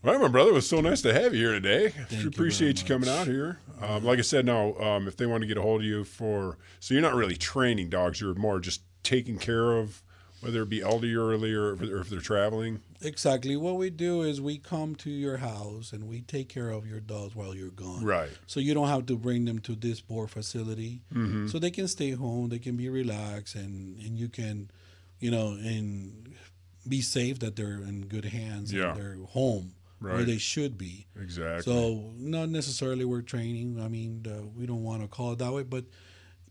A: Well, my brother, it was so nice to have you here today. Appreciate you
B: very
A: coming out here. Like I said, now if they want to get a hold of you so you're not really training dogs, you're more just taking care of, whether it be elderly or if they're traveling.
B: Exactly. What we do is we come to your house and we take care of your dogs while you're gone.
A: Right.
B: So you don't have to bring them to this board facility.
A: Mm-hmm.
B: So they can stay home, they can be relaxed, and you can, and be safe that they're in good hands
A: Yeah.
B: and they're home where
A: Right.
B: they should be.
A: Exactly.
B: So not necessarily we're training. I mean, we don't want to call it that way, but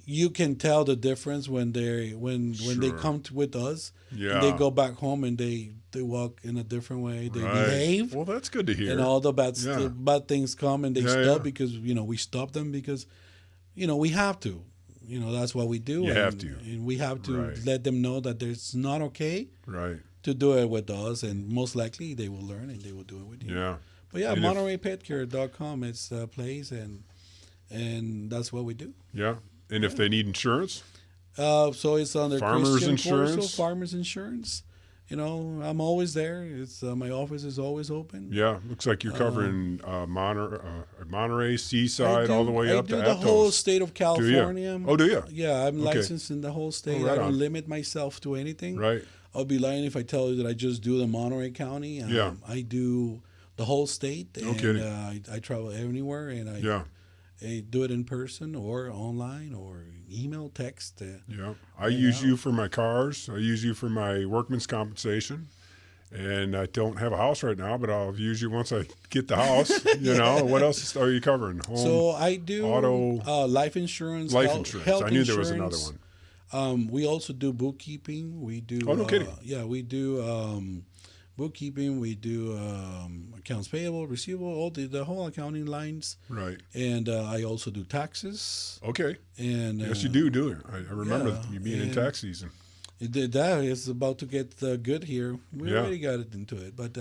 B: you can tell the difference when they
A: Sure.
B: come with us
A: Yeah.
B: and they go back home and they walk in a different way. They
A: Right.
B: behave.
A: Well, that's good to hear.
B: And all the
A: Yeah.
B: bad things come and they
A: Yeah,
B: stop
A: yeah.
B: because we stop them because we have to. That's what we do.
A: You
B: and,
A: have to.
B: and we have to
A: Right.
B: let them know that it's not okay
A: Right.
B: to do it with us, and most likely they will learn and they will do it with you.
A: Yeah.
B: But yeah,
A: And if-
B: MontereyPetCare.com, it's a place, and that's what we do.
A: Yeah. And if they need insurance,
B: So it's under
A: Farmers
B: Christian
A: insurance?
B: Corzo, Farmers Insurance. I'm always there. It's my office is always open.
A: yeah, looks like you're covering Monterey, Seaside, all the way up to
B: I do the whole
A: Athos.
B: state of
A: Do you?
B: California.
A: Oh, do you?
B: Yeah, I'm
A: Okay.
B: licensed in the whole state.
A: right
B: I don't
A: on.
B: limit myself to anything.
A: Right.
B: I'll be lying if I tell you that I just do the Monterey County.
A: Yeah.
B: I do the whole state.
A: No
B: and,
A: kidding.
B: I travel anywhere, and
A: Yeah.
B: I do it in person or online or email, text.
A: Yeah. I use you for my cars. I use you for my workman's compensation. And I don't have a house right now, but I'll use you once I get the house. What else are you covering? Home,
B: So I do
A: auto,
B: life insurance,
A: life
B: health,
A: insurance.
B: health
A: I knew there was
B: insurance.
A: another one.
B: We also do bookkeeping. We do.
A: Oh, no kidding.
B: Yeah, we do bookkeeping. We do accounts payable, receivable, all the whole accounting lines.
A: Right.
B: And I also do taxes.
A: Okay.
B: And
A: Yes, you do it. I remember
B: yeah,
A: you being in
B: and-
A: tax season.
B: It did that. It's about to get good here. We
A: Yeah.
B: already got it into it, but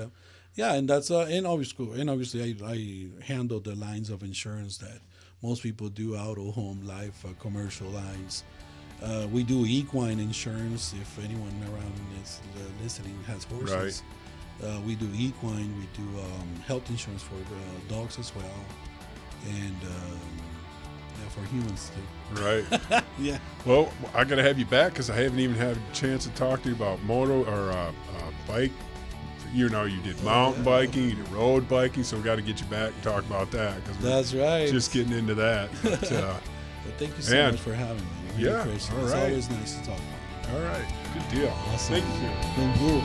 B: and that's and obviously I handle the lines of insurance that most people do: auto, home, life, commercial lines. We do equine insurance. If anyone around is listening has horses, we do equine. We do health insurance for dogs as well, and for humans too.
A: Right.
B: Yeah.
A: Well, I got to have you back because I haven't even had a chance to talk to you about moto or bike. You did mountain biking, you did road biking, so we got to get you back and talk about that because
B: That's right.
A: just getting into that. But,
B: But thank you so
A: Man.
B: much for having me. I really
A: Yeah,
B: appreciate it.
A: all
B: It's
A: right.
B: always nice to talk about
A: all right, good deal.
B: Awesome.
A: Thank you.
B: it. Thank you.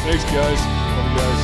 A: Thanks, guys. Love you guys.